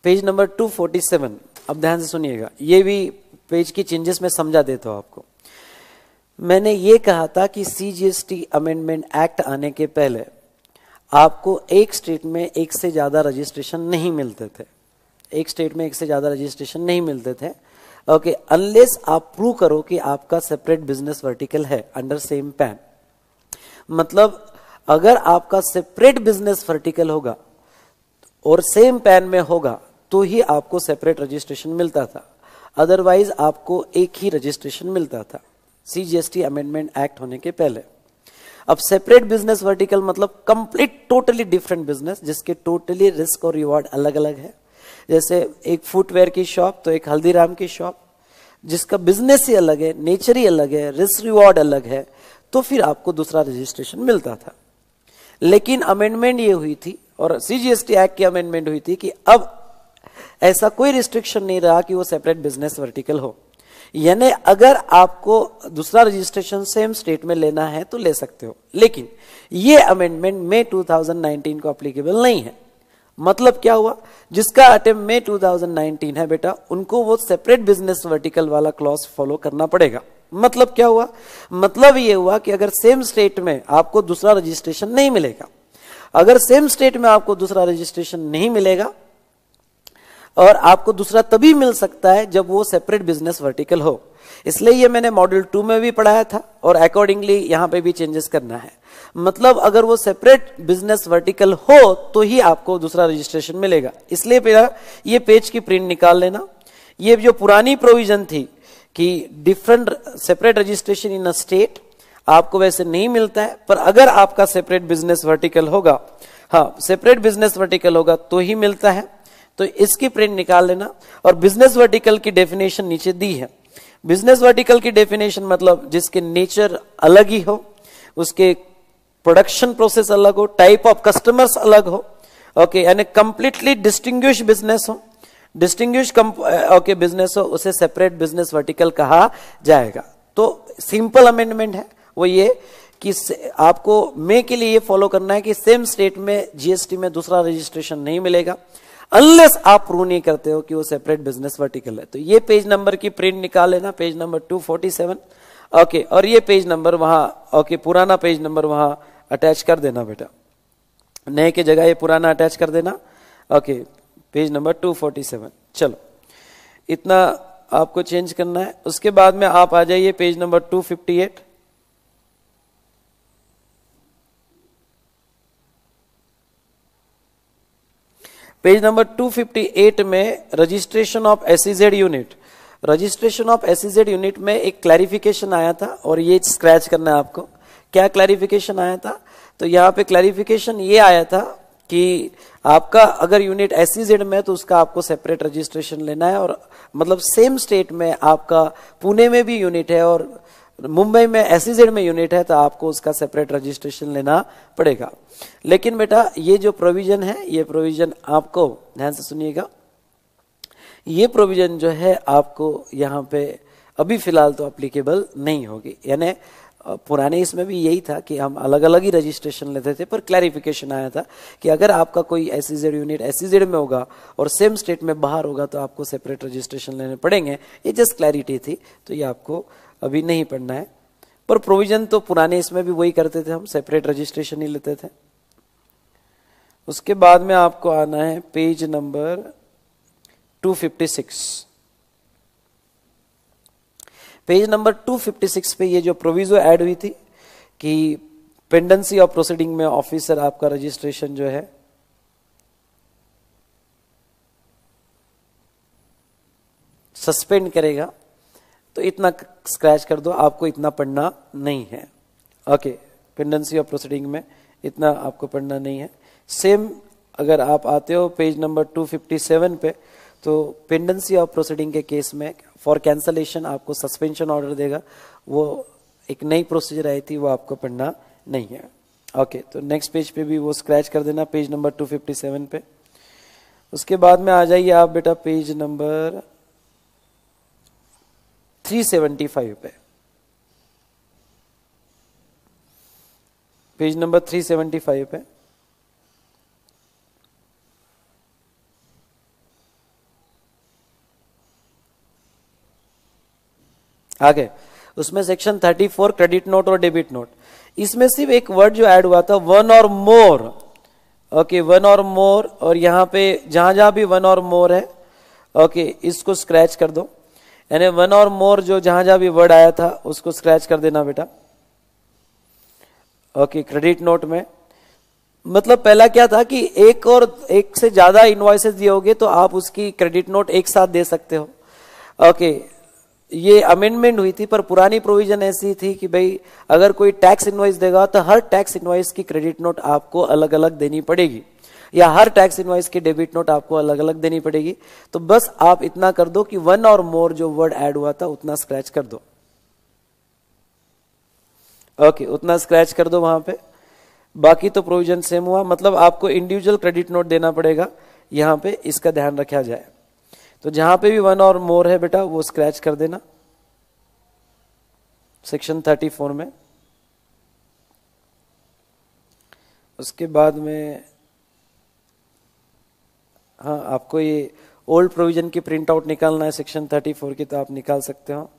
Speaker 1: पेज नंबर 247, अब ध्यान से सुनिएगा, ये भी पेज की चेंजेस में समझा देता हूं आपको। मैंने ये कहा था कि सीजीएसटी अमेंडमेंट एक्ट आने के पहले आपको एक स्टेट में एक से ज्यादा रजिस्ट्रेशन नहीं मिलते थे, एक स्टेट में एक से ज्यादा रजिस्ट्रेशन नहीं मिलते थे। ओके, अनलेस आप प्रूव करो कि आपका सेपरेट बिजनेस वर्टिकल है अंडर सेम पैन। मतलब अगर आपका सेपरेट बिजनेस वर्टिकल होगा और सेम पैन में होगा तो ही आपको सेपरेट रजिस्ट्रेशन मिलता था, अदरवाइज आपको एक ही रजिस्ट्रेशन मिलता था सीजीएसटी अमेंडमेंट एक्ट होने के पहले। अब सेपरेट बिजनेस वर्टिकल मतलब कंप्लीट टोटली डिफरेंट बिजनेस, जिसके टोटली रिस्क और रिवॉर्ड अलग अलग है। जैसे एक फुटवेयर की शॉप तो एक हल्दीराम की शॉप, जिसका बिजनेस ही अलग है, नेचर ही अलग है, रिस्क रिवॉर्ड अलग है, तो फिर आपको दूसरा रजिस्ट्रेशन मिलता था। लेकिन अमेंडमेंट ये हुई थी और सीजीएसटी एक्ट की अमेंडमेंट हुई थी कि अब ऐसा कोई रिस्ट्रिक्शन नहीं रहा कि वो सेपरेट बिजनेस वर्टिकल हो, यानी अगर आपको दूसरा रजिस्ट्रेशन सेम स्टेट में लेना है तो ले सकते हो। लेकिन ये अमेंडमेंट मई 2019 को अप्लीकेबल नहीं है। मतलब क्या हुआ, जिसका अटेम्प्ट मई 2019 है बेटा, उनको वो सेपरेट बिजनेस वर्टिकल वाला क्लॉज फॉलो करना पड़ेगा। मतलब क्या हुआ, मतलब ये हुआ कि अगर सेम स्टेट में आपको दूसरा रजिस्ट्रेशन नहीं मिलेगा, अगर सेम स्टेट में आपको दूसरा रजिस्ट्रेशन नहीं मिलेगा, और आपको दूसरा तभी मिल सकता है जब वो सेपरेट बिजनेस वर्टिकल हो। इसलिए ये मैंने मॉड्यूल 2 में भी पढ़ाया था और अकॉर्डिंगली यहां पे भी चेंजेस करना है। मतलब अगर वो सेपरेट बिजनेस वर्टिकल हो तो ही आपको दूसरा रजिस्ट्रेशन मिलेगा। इसलिए मेरा ये पेज की प्रिंट निकाल लेना। ये जो पुरानी प्रोविजन थी कि different separate registration in a state, आपको वैसे नहीं मिलता है, पर अगर आपका सेपरेट बिजनेस वर्टिकल होगा, हाँ सेपरेट बिजनेस वर्टिकल होगा तो ही मिलता है। तो इसकी प्रिंट निकाल लेना। और बिजनेस वर्टिकल की डेफिनेशन नीचे दी है। बिजनेस वर्टिकल की डेफिनेशन मतलब जिसके नेचर अलग ही हो, उसके प्रोडक्शन प्रोसेस अलग हो, टाइप ऑफ कस्टमर्स अलग हो, ओके, यानी कंप्लीटली डिस्टिंग्विश बिजनेस हो, डिस्टिंग्विश ओके बिजनेस हो, उसे सेपरेट बिजनेस वर्टिकल कहा जाएगा। तो सिंपल अमेंडमेंट है वो ये कि आपको मई के लिए ये फॉलो करना है कि सेम स्टेट में जीएसटी में दूसरा रजिस्ट्रेशन नहीं मिलेगा अनलेस आप प्रूव नहीं करते हो कि वो सेपरेट बिजनेस वर्टिकल है। तो ये पेज नंबर की प्रिंट निकाल लेना, पेज नंबर 247, ओके, और ये पेज नंबर वहां, ओके, पुराना पेज नंबर वहां अटैच कर देना बेटा, नए की जगह ये पुराना अटैच कर देना, ओके, पेज नंबर 247। चलो, इतना आपको चेंज करना है। उसके बाद में आप आ जाइए पेज नंबर 258। पेज नंबर 258 में registration of SEZ unit, registration of SEZ unit में एक क्लैरिफिकेशन आया था और ये स्क्रैच करना है आपको। क्या क्लैरिफिकेशन आया था, तो यहाँ पे क्लैरिफिकेशन ये आया था कि आपका अगर यूनिट एसईजेड में है तो उसका आपको सेपरेट रजिस्ट्रेशन लेना है, और मतलब सेम स्टेट में आपका पुणे में भी यूनिट है और मुंबई में एसईजेड में यूनिट है तो आपको उसका सेपरेट रजिस्ट्रेशन लेना पड़ेगा। लेकिन बेटा ये जो प्रोविजन है, ये प्रोविजन आपको ध्यान से सुनिएगा, ये प्रोविजन जो है आपको यहाँ पे अभी फिलहाल तो अप्लीकेबल नहीं होगी। यानी पुराने इसमें भी यही था कि हम अलग अलग ही रजिस्ट्रेशन लेते थे, पर क्लैरिफिकेशन आया था कि अगर आपका कोई एसईजेड यूनिट एसईजेड में होगा और सेम स्टेट में बाहर होगा तो आपको सेपरेट रजिस्ट्रेशन लेने पड़ेंगे। ये जस्ट क्लैरिटी थी, तो ये आपको अभी नहीं पढ़ना है, पर प्रोविजन तो पुराने इसमें भी वही करते थे, हम सेपरेट रजिस्ट्रेशन ही लेते थे। उसके बाद में आपको आना है पेज नंबर 256। पेज नंबर 256 पे ये जो प्रोविजो ऐड हुई थी कि पेंडेंसी ऑफ प्रोसीडिंग में ऑफिसर आपका रजिस्ट्रेशन जो है सस्पेंड करेगा, तो इतना स्क्रैच कर दो, आपको इतना पढ़ना नहीं है। ओके, पेंडेंसी ऑफ प्रोसीडिंग में इतना आपको पढ़ना नहीं है। सेम अगर आप आते हो पेज नंबर 257 पे, तो पेंडेंसी ऑफ प्रोसीडिंग के केस में फॉर कैंसलेशन आपको सस्पेंशन ऑर्डर देगा, वो एक नई प्रोसीजर आई थी, वो आपको पढ़ना नहीं है। ओके, तो नेक्स्ट पेज पे भी वो स्क्रैच कर देना, पेज नंबर 257 पे। उसके बाद में आ जाइए आप बेटा पेज नंबर 375 पे, पेज नंबर 375 पे आगे उसमें सेक्शन 34 क्रेडिट नोट और डेबिट नोट, इसमें सिर्फ एक वर्ड जो ऐड हुआ था वन और मोर। ओके, वन और मोर, और यहां पे जहां जहां भी वन और मोर है ओके, इसको स्क्रैच कर दो, यानी वन और मोर जो जहां जहां भी वर्ड आया था उसको स्क्रैच कर देना बेटा। ओके, क्रेडिट नोट में मतलब पहला क्या था कि एक और एक से ज्यादा इनवॉइसेस दिए होंगे तो आप उसकी क्रेडिट नोट एक साथ दे सकते हो। ओके, ये अमेंडमेंट हुई थी, पर पुरानी प्रोविजन ऐसी थी कि भाई अगर कोई टैक्स इनवॉइस देगा तो हर टैक्स इनवॉइस की क्रेडिट नोट आपको अलग अलग देनी पड़ेगी, या हर टैक्स इनवॉइस की डेबिट नोट आपको अलग अलग देनी पड़ेगी। तो बस आप इतना कर दो कि वन और मोर जो वर्ड ऐड हुआ था उतना स्क्रैच कर दो। ओके, उतना स्क्रैच कर दो वहां पे। बाकी तो प्रोविजन सेम हुआ, मतलब आपको इंडिविजुअल क्रेडिट नोट देना पड़ेगा यहां पे, इसका ध्यान रखा जाए। तो जहां पे भी वन और मोर है बेटा वो स्क्रैच कर देना सेक्शन 34 में। उसके बाद में हाँ, आपको ये ओल्ड प्रोविजन की प्रिंट आउट निकालना है सेक्शन 34 की, तो आप निकाल सकते हो।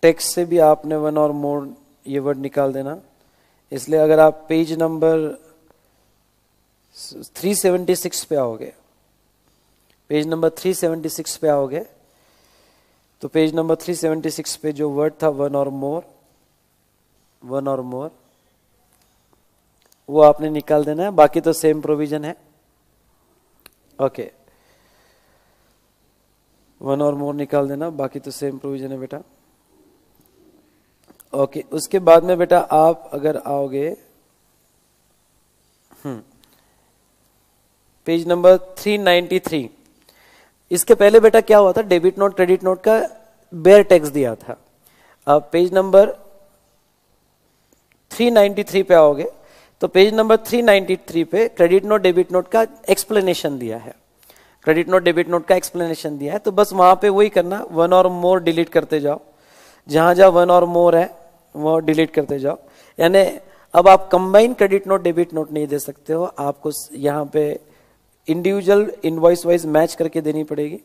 Speaker 1: टेक्स्ट से भी आपने वन और मोर ये वर्ड निकाल देना। इसलिए अगर आप पेज नंबर 376 पे आओगे, पेज नंबर 376 पे आओगे, तो पेज नंबर 376 पे जो वर्ड था वन और मोर, वन और मोर, वो आपने निकाल देना है। बाकी तो सेम प्रोविजन है। ओके, वन और मोर निकाल देना, बाकी तो सेम प्रोविजन है बेटा। ओके, उसके बाद में बेटा आप अगर आओगे पेज नंबर 393, इसके पहले बेटा क्या हुआ था, डेबिट नोट क्रेडिट नोट का बेयर टैक्स दिया था। अब पेज नंबर 393 पे आओगे तो पेज नंबर 393 पे क्रेडिट नोट डेबिट नोट का एक्सप्लेनेशन दिया है, क्रेडिट नोट डेबिट नोट का एक्सप्लेनेशन दिया है। तो बस वहां पे वही करना, वन और मोर डिलीट करते जाओ, जहां जहां वन और मोर है वो डिलीट करते जाओ। यानी अब आप combine credit note debit note नहीं दे सकते हो, आपको यहां पे इंडिविजुअल इनवॉइस वाइज मैच करके देनी पड़ेगी।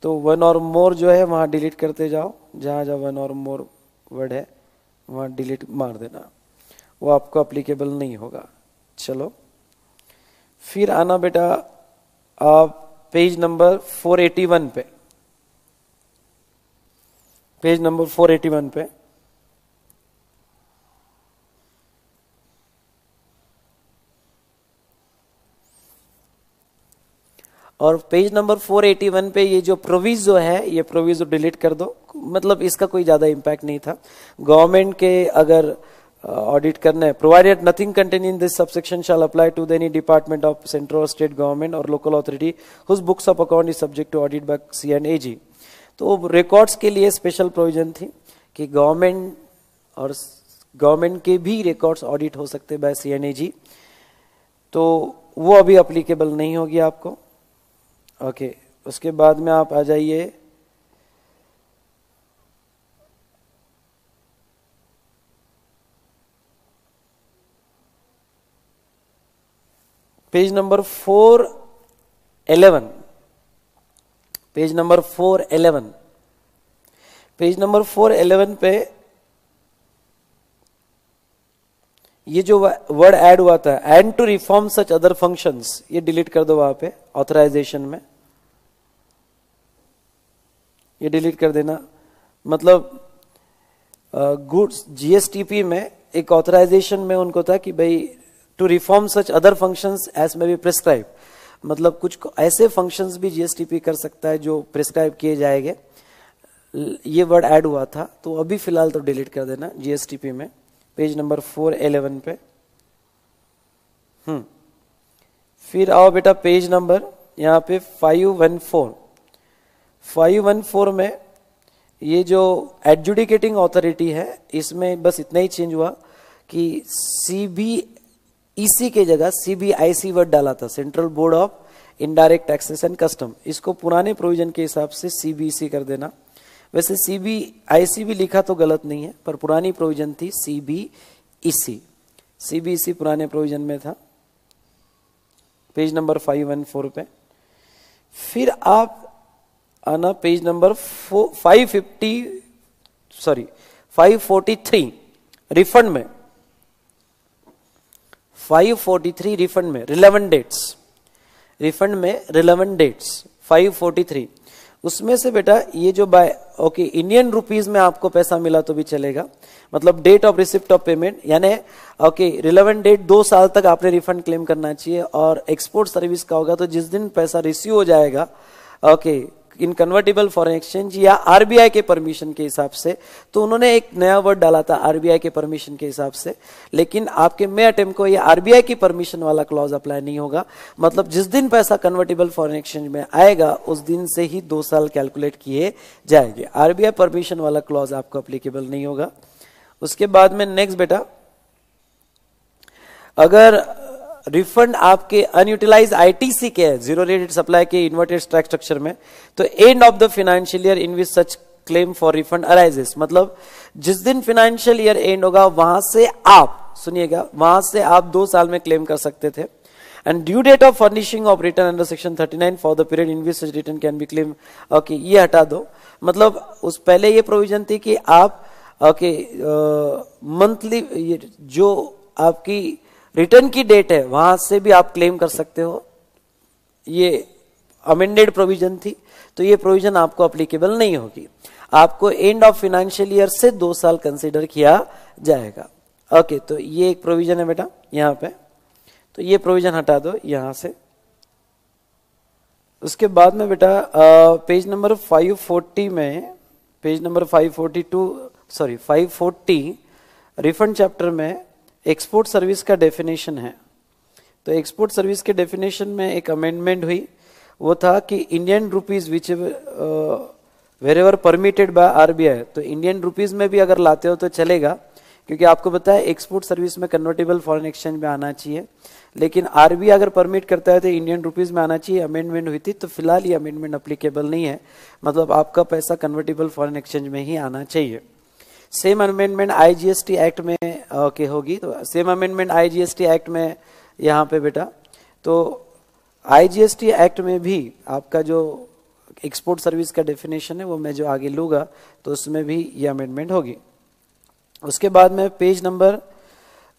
Speaker 1: तो वन और मोर जो है वहां डिलीट करते जाओ, जहां जहां वन और मोर वर्ड है वहां डिलीट मार देना, वो आपको अप्लीकेबल नहीं होगा। चलो फिर आना बेटा आप पेज नंबर 481 पे, पेज नंबर 481 पे और पेज नंबर 481 पे ये जो प्रोविजो है ये प्रोविजो डिलीट कर दो, मतलब इसका कोई ज्यादा इंपैक्ट नहीं था। गवर्नमेंट के अगर ऑडिट करना है, provided nothing contain in this subsection shall apply to any department of central or state government or local authority whose books of account is subject to audit by CNAG। तो records के लिए special provision थी कि government और government के भी records audit हो सकते बाय CNAG, तो वो अभी अप्लीकेबल नहीं होगी आपको। ओके, उसके बाद में आप आ जाइए page number 411, page number 411, page number 411 पे ये जो वर्ड ऐड हुआ था and to reform such other functions, ये डिलीट कर दो वहां पे ऑथराइजेशन में, ये डिलीट कर देना। मतलब गुड्स GSTP में एक ऑथराइजेशन में उनको था कि भाई to reform such other functions as may be prescribe, मतलब कुछ ऐसे फंक्शंस भी GSTP कर सकता है जो प्रिस्क्राइब किए जाएंगे, ये वर्ड ऐड हुआ था। तो अभी फिलहाल तो डिलीट कर देना GSTP में, पेज नंबर 411 पे। फिर आओ बेटा पेज नंबर यहाँ पे 514, 514 में ये जो एडजुडिकेटिंग अथॉरिटी है इसमें बस इतना ही चेंज हुआ कि CBEC के जगह CBIC वर्ड डाला था, central board of indirect taxes and custom, इसको पुराने प्रोविजन के हिसाब से CBEC कर देना। वैसे CBIC भी लिखा तो गलत नहीं है, पर पुरानी प्रोविजन थी CBEC, CBEC पुराने प्रोविजन में था, पेज नंबर 514 पे। फिर आप आना पेज नंबर 550 सॉरी 543 रिफंड में, 543 रिफंड में रिलेवेंट डेट्स, रिफंड में रिलेवेंट डेट्स 543, उसमें से बेटा ये जो बाय ओके इंडियन रुपीज में आपको पैसा मिला तो भी चलेगा, मतलब date of receipt of payment, यानी ओके रिलेवेंट डेट 2 साल तक आपने रिफंड क्लेम करना चाहिए। और एक्सपोर्ट सर्विस का होगा तो जिस दिन पैसा रिसीव हो जाएगा okay in convertible foreign exchange या आरबीआई के परमिशन के हिसाब से, तो उन्होंने एक नया वर्ड डाला था आरबीआई के परमिशन के हिसाब से, लेकिन आपके मे अटेम्प्ट को ये आरबीआई की परमिशन वाला क्लॉज अप्लाई नहीं होगा। मतलब जिस दिन पैसा कन्वर्टेबल फॉरेन एक्सचेंज में आएगा उस दिन से ही 2 साल कैलकुलेट किए जाएंगे, आरबीआई परमिशन वाला क्लॉज आपको अप्लीकेबल नहीं होगा। उसके बाद में नेक्स्ट बेटा, अगर रिफंड आपके अनयूटिलाइज आईटीसी के है, जीरो रेटेड सप्लाई के इन्वर्टेड स्टैक स्ट्रक्चर में, तो end of the financial year in which such claim for refund arises, मतलब जिस दिन फाइनेंशियल ईयर एंड होगा वहां से आप सुनिएगा, वहां से आप 2 साल में क्लेम कर सकते थे। And due date of furnishing of return under section 39 for the period in which such return can be claim, okay ये हटा दो। मतलब उस पहले ये प्रोविजन थी कि आप ओके मंथली जो आपकी रिटर्न की डेट है वहां से भी आप क्लेम कर सकते हो, ये अमेंडेड प्रोविजन थी, तो ये प्रोविजन आपको अप्लीकेबल नहीं होगी, आपको एंड ऑफ फाइनेंशियल ईयर से 2 साल कंसीडर किया जाएगा। ओके तो ये एक प्रोविजन है बेटा यहां पे, तो ये प्रोविजन हटा दो यहां से। उसके बाद में बेटा पेज नंबर 540 में, page number 542 sorry 540 refund chapter में एक्सपोर्ट सर्विस का डेफिनेशन है। तो एक्सपोर्ट सर्विस के डेफिनेशन में एक अमेंडमेंट हुई, वो था कि Indian rupees which where ever permitted by RBI, तो इंडियन रुपीज में भी अगर लाते हो तो चलेगा, क्योंकि आपको पता है एक्सपोर्ट सर्विस में कन्वर्टेबल फॉरेन एक्सचेंज में आना चाहिए, लेकिन आरबीआई अगर परमिट करता है तो इंडियन रुपीज में आना चाहिए। अमेंडमेंट हुई थी, तो फिलहाल ये अमेंडमेंट अप्लीकेबल नहीं है, मतलब आपका पैसा कन्वर्टेबल फॉरेन एक्सचेंज में ही आना चाहिए। सेम अमेंडमेंट आईजीएसटी एक्ट में ओके होगी, तो सेम अमेंडमेंट आईजीएसटी एक्ट में यहाँ पे बेटा, तो आईजीएसटी एक्ट में भी आपका जो एक्सपोर्ट सर्विस का डेफिनेशन है वो मैं जो आगे लूंगा तो उसमें भी ये अमेंडमेंट होगी। उसके बाद में पेज नंबर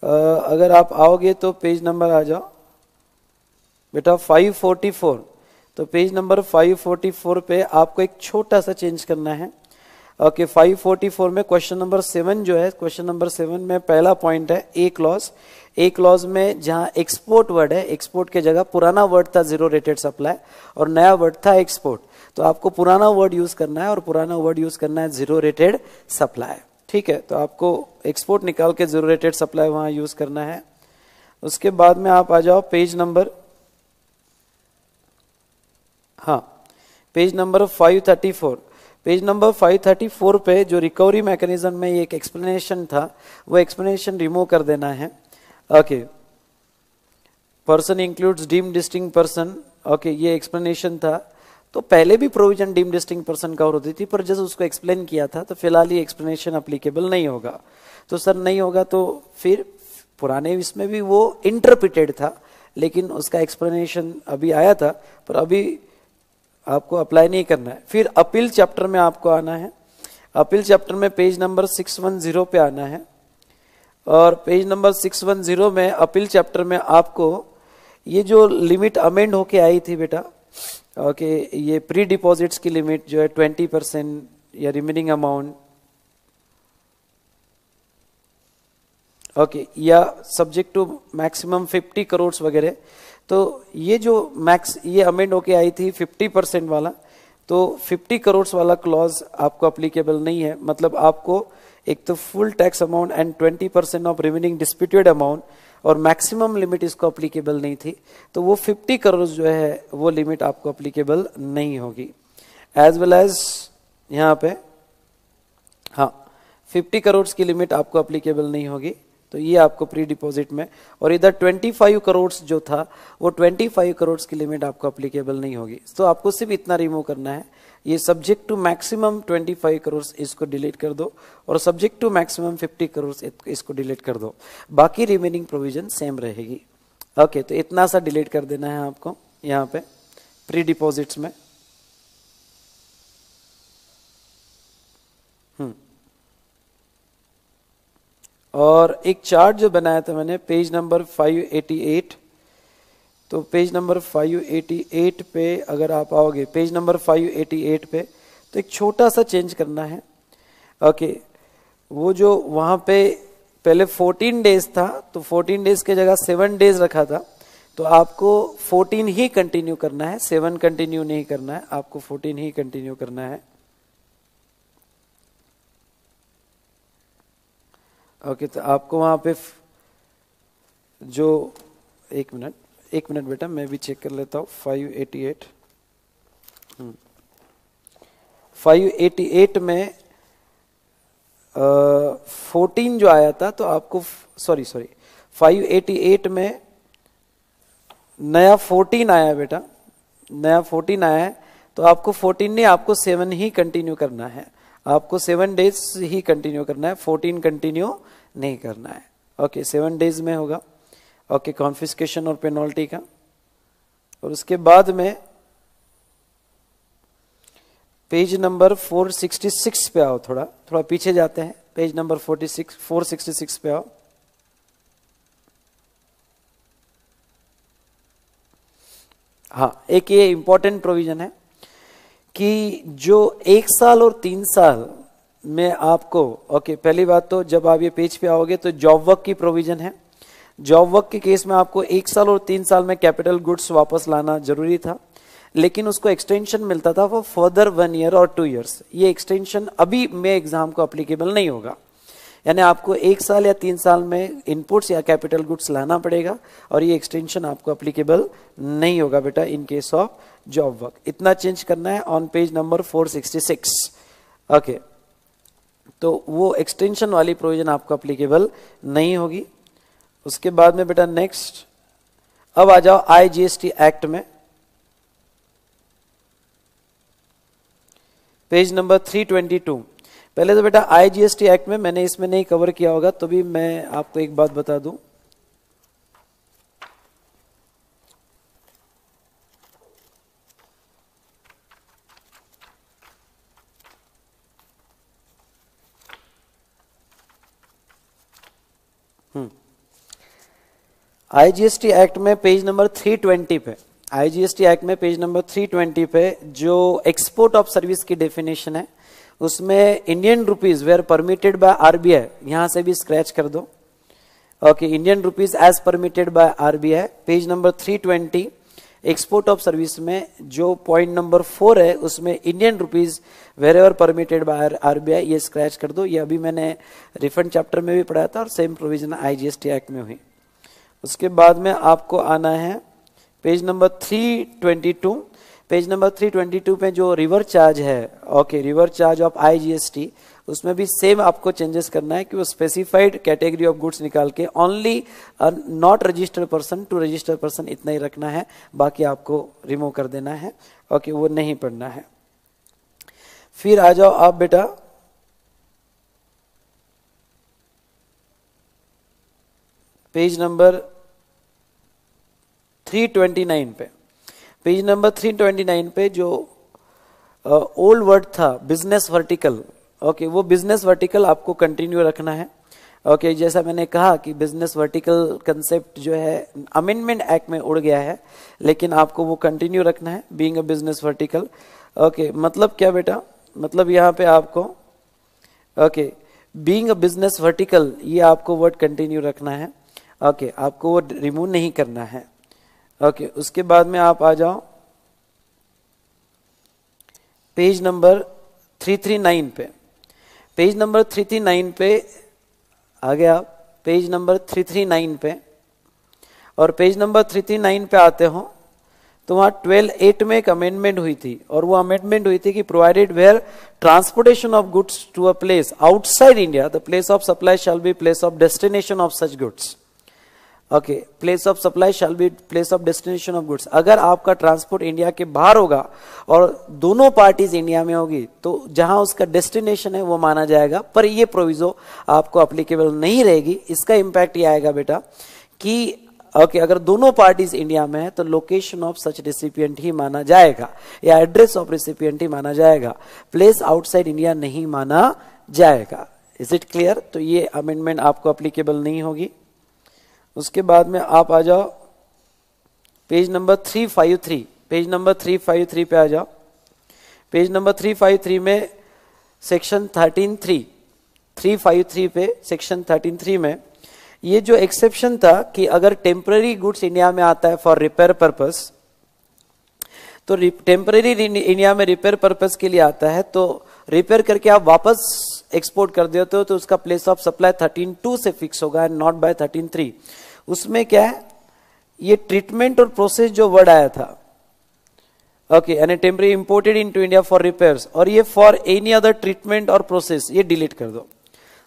Speaker 1: अगर आप आओगे तो पेज नंबर आ जाओ बेटा 544, तो पेज नंबर 544 पे आपको एक छोटा सा चेंज करना है। ओके 544 में क्वेश्चन नंबर 7 जो है, क्वेश्चन नंबर 7 में पहला पॉइंट है ए क्लॉज। ए क्लॉज में जहां एक्सपोर्ट वर्ड है, एक्सपोर्ट के जगह पुराना वर्ड था जीरो रेटेड सप्लाई और नया वर्ड था एक्सपोर्ट, तो आपको पुराना वर्ड यूज करना है और पुराना वर्ड यूज करना है जीरो रेटेड सप्लाई। ठीक है, तो आपको एक्सपोर्ट निकाल के जीरो रेटेड सप्लाई वहां यूज करना है। उसके बाद में आप आ जाओ पेज नंबर, हाँ पेज नंबर 534। पेज नंबर 534 पे जो रिकवरी मैकेनिज्म में एक एक्सप्लेनेशन था वो एक्सप्लेनेशन रिमूव कर देना है। Okay person includes deemed distinct person, okay ये एक्सप्लेनेशन था, तो पहले भी provision deemed distinct person cover होती थी, पर जब उसको एक्सप्लेन किया था तो फिलहाल ये एक्सप्लेनेशन अप्लीकेबल नहीं होगा। तो सर नहीं होगा तो फिर पुराने इसमें भी वो इंटरप्रिटेड था, लेकिन उसका एक्सप्लेनेशन अभी आया था, पर अभी आपको अप्लाई नहीं करना है। फिर अपील चैप्टर में आपको आना है, अपील चैप्टर में पेज नंबर 610 पे आना है, और पेज नंबर 610 में अपील चैप्टर में आपको ये जो लिमिट अमेंड होके आई थी बेटा, ओके ये प्री डिपॉजिट्स की लिमिट जो है 20% या रिमेनिंग अमाउंट, ओके या सब्जेक्ट टू मैक्सिमम 50 करोड़ वगैरह, तो ये जो मैक्स ये अमेंड होके आई थी 50% वाला, तो 50 करोड़ वाला क्लॉज आपको अप्लीकेबल नहीं है। मतलब आपको एक तो full tax amount and 20% of remaining disputed amount और मैक्सिमम लिमिट इसको अप्लीकेबल नहीं थी, तो वो 50 करोड़ जो है वो लिमिट आपको अप्लीकेबल नहीं होगी। एज वेल एज यहाँ पे हाँ 50 करोड़ की लिमिट आपको अप्लीकेबल नहीं होगी, तो ये आपको प्री डिपॉजिट में, और इधर 25 करोड़ जो था वो 25 करोड़ की लिमिट आपको अप्लीकेबल नहीं होगी। तो आपको सिर्फ इतना रिमूव करना है, ये सब्जेक्ट टू मैक्सिमम 25 करोड़ इसको डिलीट कर दो और सब्जेक्ट टू मैक्सिमम 50 करोड़ इसको डिलीट कर दो, बाकी रिमेनिंग प्रोविजन सेम रहेगी। ओके तो इतना सा डिलीट कर देना है आपको यहाँ पे प्री डिपॉजिट्स में। और एक चार्ट जो बनाया था मैंने पेज नंबर 588, तो पेज नंबर 588 पे अगर आप आओगे, पेज नंबर 588 पे, तो एक छोटा सा चेंज करना है। ओके, वो जो वहां पे पहले 14 डेज था, तो 14 डेज के जगह 7 डेज रखा था, तो आपको 14 ही कंटिन्यू करना है, 7 कंटिन्यू नहीं करना है, आपको 14 ही कंटिन्यू करना है। ओके, तो आपको वहां पे जो एक मिनट बेटा, मैं भी चेक कर लेता हूं। 588 में 14 जो आया था, तो आपको सॉरी 588 में नया 14 आया बेटा, नया 14 आया है, तो आपको 14 नहीं, आपको 7 ही कंटिन्यू करना है, आपको 7 डेज ही कंटिन्यू करना है, 14 कंटिन्यू नहीं करना है। ओके, 7 डेज में होगा। ओके, कॉन्फिस्केशन और पेनल्टी का। और उसके बाद में पेज नंबर 466 पे आओ, थोड़ा पीछे जाते हैं, पेज नंबर 466 पे आओ। हाँ, एक ये इंपॉर्टेंट प्रोविजन है कि जो 1 साल और 3 साल में आपको, ओके, पहली बात तो जब आप ये पेज पे आओगे तो जॉब वर्क की प्रोविजन है। जॉब वर्क के केस में आपको 1 साल और 3 साल में कैपिटल गुड्स वापस लाना जरूरी था, लेकिन उसको एक्सटेंशन मिलता था फॉर फर्दर 1 ईयर और 2 ईयर्स। ये एक्सटेंशन अभी में एग्जाम को अप्लीकेबल नहीं होगा, यानी आपको 1 साल या 3 साल में इनपुट्स या कैपिटल गुड्स लाना पड़ेगा, और ये एक्सटेंशन आपको अप्लीकेबल नहीं होगा बेटा in case of job work. इतना चेंज करना है ऑन पेज नंबर 466। ओके, तो वो एक्सटेंशन वाली प्रोविजन आपको अप्लीकेबल नहीं होगी। उसके बाद में बेटा नेक्स्ट, अब आ जाओ IGST एक्ट में, पेज नंबर 322। पहले तो बेटा IGST एक्ट में मैंने इसमें नहीं कवर किया होगा, तो भी मैं आपको एक बात बता दूं। IGST एक्ट में पेज नंबर 320 पे, IGST एक्ट में पेज नंबर 320 पे जो एक्सपोर्ट ऑफ सर्विस की डेफिनेशन है, उसमें Indian rupees where permitted by RBI, यहां से भी स्क्रैच कर दो। Okay, Indian rupees as permitted by RBI, page number 320 export of service में जो पॉइंट नंबर 4 है, उसमें Indian rupees wherever permitted by RBI, ये स्क्रैच कर दो। ये अभी मैंने रिफंड चैप्टर में भी पढ़ाया था और सेम प्रोविजन IGST एक्ट में हुई। उसके बाद में आपको आना है पेज नंबर 322। पेज नंबर 322 पे जो रिवर चार्ज है, okay, reverse charge of IGST, उसमें भी सेम आपको चेंजेस करना है कि वो स्पेसिफाइड कैटेगरी ऑफ गुड्स निकाल के only not registered person to registered person इतना ही रखना है, बाकी आपको रिमूव कर देना है। ओके, वो नहीं पढ़ना है। फिर आ जाओ आप बेटा पेज नंबर 329 पे। पेज नंबर 329 पे जो ओल्ड वर्ड था बिजनेस वर्टिकल, ओके, वो बिजनेस वर्टिकल आपको कंटिन्यू रखना है। ओके, जैसा मैंने कहा कि बिजनेस वर्टिकल कंसेप्ट जो है अमेंडमेंट एक्ट में उड़ गया है, लेकिन आपको वो कंटिन्यू रखना है, being a business vertical. Okay, मतलब क्या बेटा, मतलब यहाँ पे आपको, okay, being a business vertical, ये आपको वर्ड कंटिन्यू रखना है। ओके, आपको वो रिमूव नहीं करना है। ओके, उसके बाद में आप आ जाओ पेज नंबर 339 पे। पेज नंबर 339 पे आ गया, पेज नंबर 339 पे, और पेज नंबर 339 पे आते हो तो वहां 12(8) में एक अमेंडमेंट हुई थी, और वो अमेंडमेंट हुई थी कि provided where transportation of goods to a place outside India, the place of supply shall be place of destination of such goods. Okay, place of supply shall be place of destination of goods. अगर आपका transport India के बाहर होगा और दोनों parties India में होगी, तो जहां उसका डेस्टिनेशन है वो माना जाएगा, पर ये प्रोविजो आपको अप्लीकेबल नहीं रहेगी। इसका इंपैक्ट ये आएगा बेटा कि ओके, अगर दोनों पार्टीज इंडिया में है तो लोकेशन ऑफ सच रेसिपिएंट ही माना जाएगा, या एड्रेस ऑफ रेसिपिएंट ही माना जाएगा, प्लेस आउटसाइड इंडिया नहीं माना जाएगा। Is it clear? तो ये अमेंडमेंट आपको अप्लीकेबल नहीं होगी। उसके बाद में आप आ जाओ पेज नंबर 353, पेज नंबर 353 पे आ जाओ। पेज नंबर 353 में सेक्शन 13(3), 353 पे सेक्शन 13(3) में ये जो एक्सेप्शन था कि अगर टेम्पररी गुड्स इंडिया में आता है फॉर रिपेयर पर्पस, तो टेम्पररी इंडिया में रिपेयर पर्पस के लिए आता है, तो रिपेयर करके आप वापस एक्सपोर्ट कर देते हो तो उसका प्लेस ऑफ सप्लाई 13(2) से फिक्स होगा एंड नॉट बाय 13(3). उसमें क्या है, ये ट्रीटमेंट और प्रोसेस जो वर्ड आया था, okay, and temporary imported into India for repairs, और ये फॉर एनी अदर ट्रीटमेंट और प्रोसेस ये डिलीट कर दो।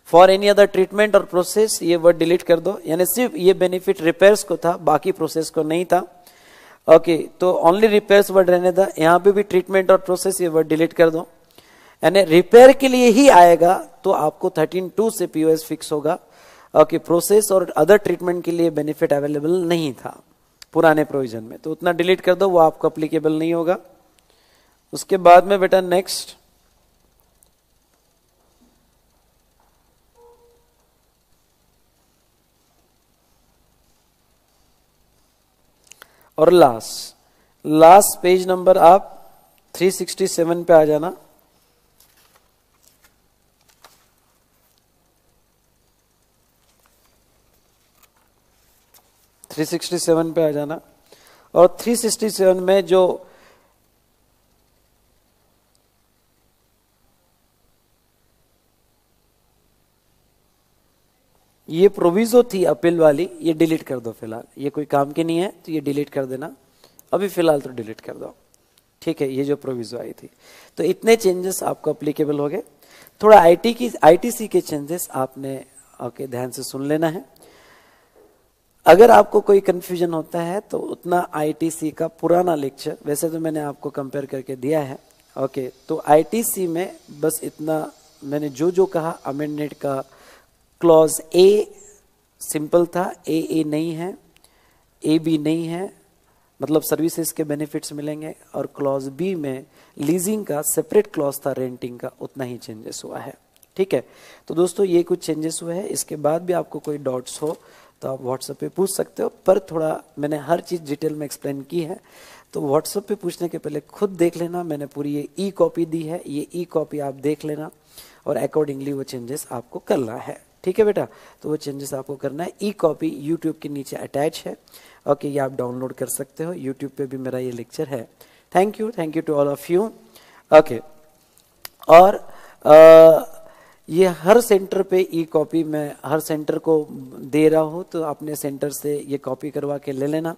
Speaker 1: फॉर एनी अदर ट्रीटमेंट और प्रोसेस ये वर्ड डिलीट कर दो, यानी सिर्फ ये बेनिफिट रिपेयर्स को था, बाकी प्रोसेस को नहीं था। ओके, तो ओनली रिपेयर्स वर्ड रहने था। यहाँ पे भी ट्रीटमेंट और प्रोसेस ये वर्ड डिलीट कर दो, यानी रिपेयर के लिए ही आएगा तो आपको 13(2) से पीओएस फिक्स होगा। ओके, प्रोसेस और अदर ट्रीटमेंट के लिए बेनिफिट अवेलेबल नहीं था पुराने प्रोविजन में, तो उतना डिलीट कर दो, वो आपको अप्लीकेबल नहीं होगा। उसके बाद में बेटा नेक्स्ट और लास्ट पेज नंबर आप 367 पे आ जाना। थ्री 367 पे आ जाना, और 367 में जो ये प्रोविजो थी अपील वाली, ये डिलीट कर दो फिलहाल, ये कोई काम की नहीं है तो ये डिलीट कर देना अभी फिलहाल, तो डिलीट कर दो, ठीक है। ये जो प्रोविजो आई थी, तो इतने चेंजेस आपको अप्लीकेबल हो गए। थोड़ा आईटीसी के चेंजेस आपने ओके ध्यान से सुन लेना है। अगर आपको कोई कंफ्यूजन होता है तो उतना आईटीसी का पुराना लेक्चर वैसे तो मैंने आपको कंपेयर करके दिया है, ओके। तो आईटीसी में बस इतना मैंने जो कहा, अमेंडमेंट का क्लॉज ए सिंपल था, ए नहीं है, ए बी नहीं है, मतलब सर्विसेज के बेनिफिट्स मिलेंगे, और क्लॉज बी में लीजिंग का सेपरेट क्लॉज था, रेंटिंग का, उतना ही चेंजेस हुआ है, ठीक है। तो दोस्तों ये कुछ चेंजेस हुए हैं। इसके बाद भी आपको कोई डाउट्स हो तो आप व्हाट्सएप पे पूछ सकते हो, पर थोड़ा मैंने हर चीज़ डिटेल में एक्सप्लेन की है, तो व्हाट्सएप पे पूछने के पहले खुद देख लेना। मैंने पूरी ये ई कॉपी दी है, ये ई कॉपी आप देख लेना और अकॉर्डिंगली वो चेंजेस आपको करना है, ठीक है बेटा। तो वो चेंजेस आपको करना है। ई कॉपी यूट्यूब के नीचे अटैच है, ओके, ये आप डाउनलोड कर सकते हो। यूट्यूब पे भी मेरा ये लेक्चर है। Thank you to all of you, okay. और ये हर सेंटर पे ई कॉपी मैं हर सेंटर को दे रहा हूँ, तो अपने सेंटर से ये कॉपी करवा के ले लेना।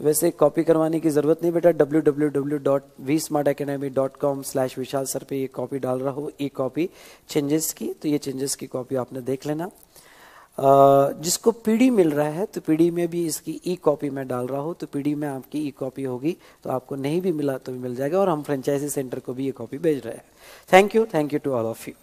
Speaker 1: वैसे कॉपी करवाने की ज़रूरत नहीं बेटा, www.vsmartacademy.com/विशाल सर पे ये कॉपी डाल रहा हूँ ई कॉपी चेंजेस की, तो ये चेंजेस की कॉपी आपने देख लेना। जिसको पीडी मिल रहा है तो पीडी में भी इसकी ई कॉपी मैं डाल रहा हूँ, तो पीडी में आपकी ई कॉपी होगी, तो आपको नहीं भी मिला तो भी मिल जाएगा, और हम फ्रेंचाइजी सेंटर को भी ये कॉपी भेज रहे हैं। Thank you to all of you.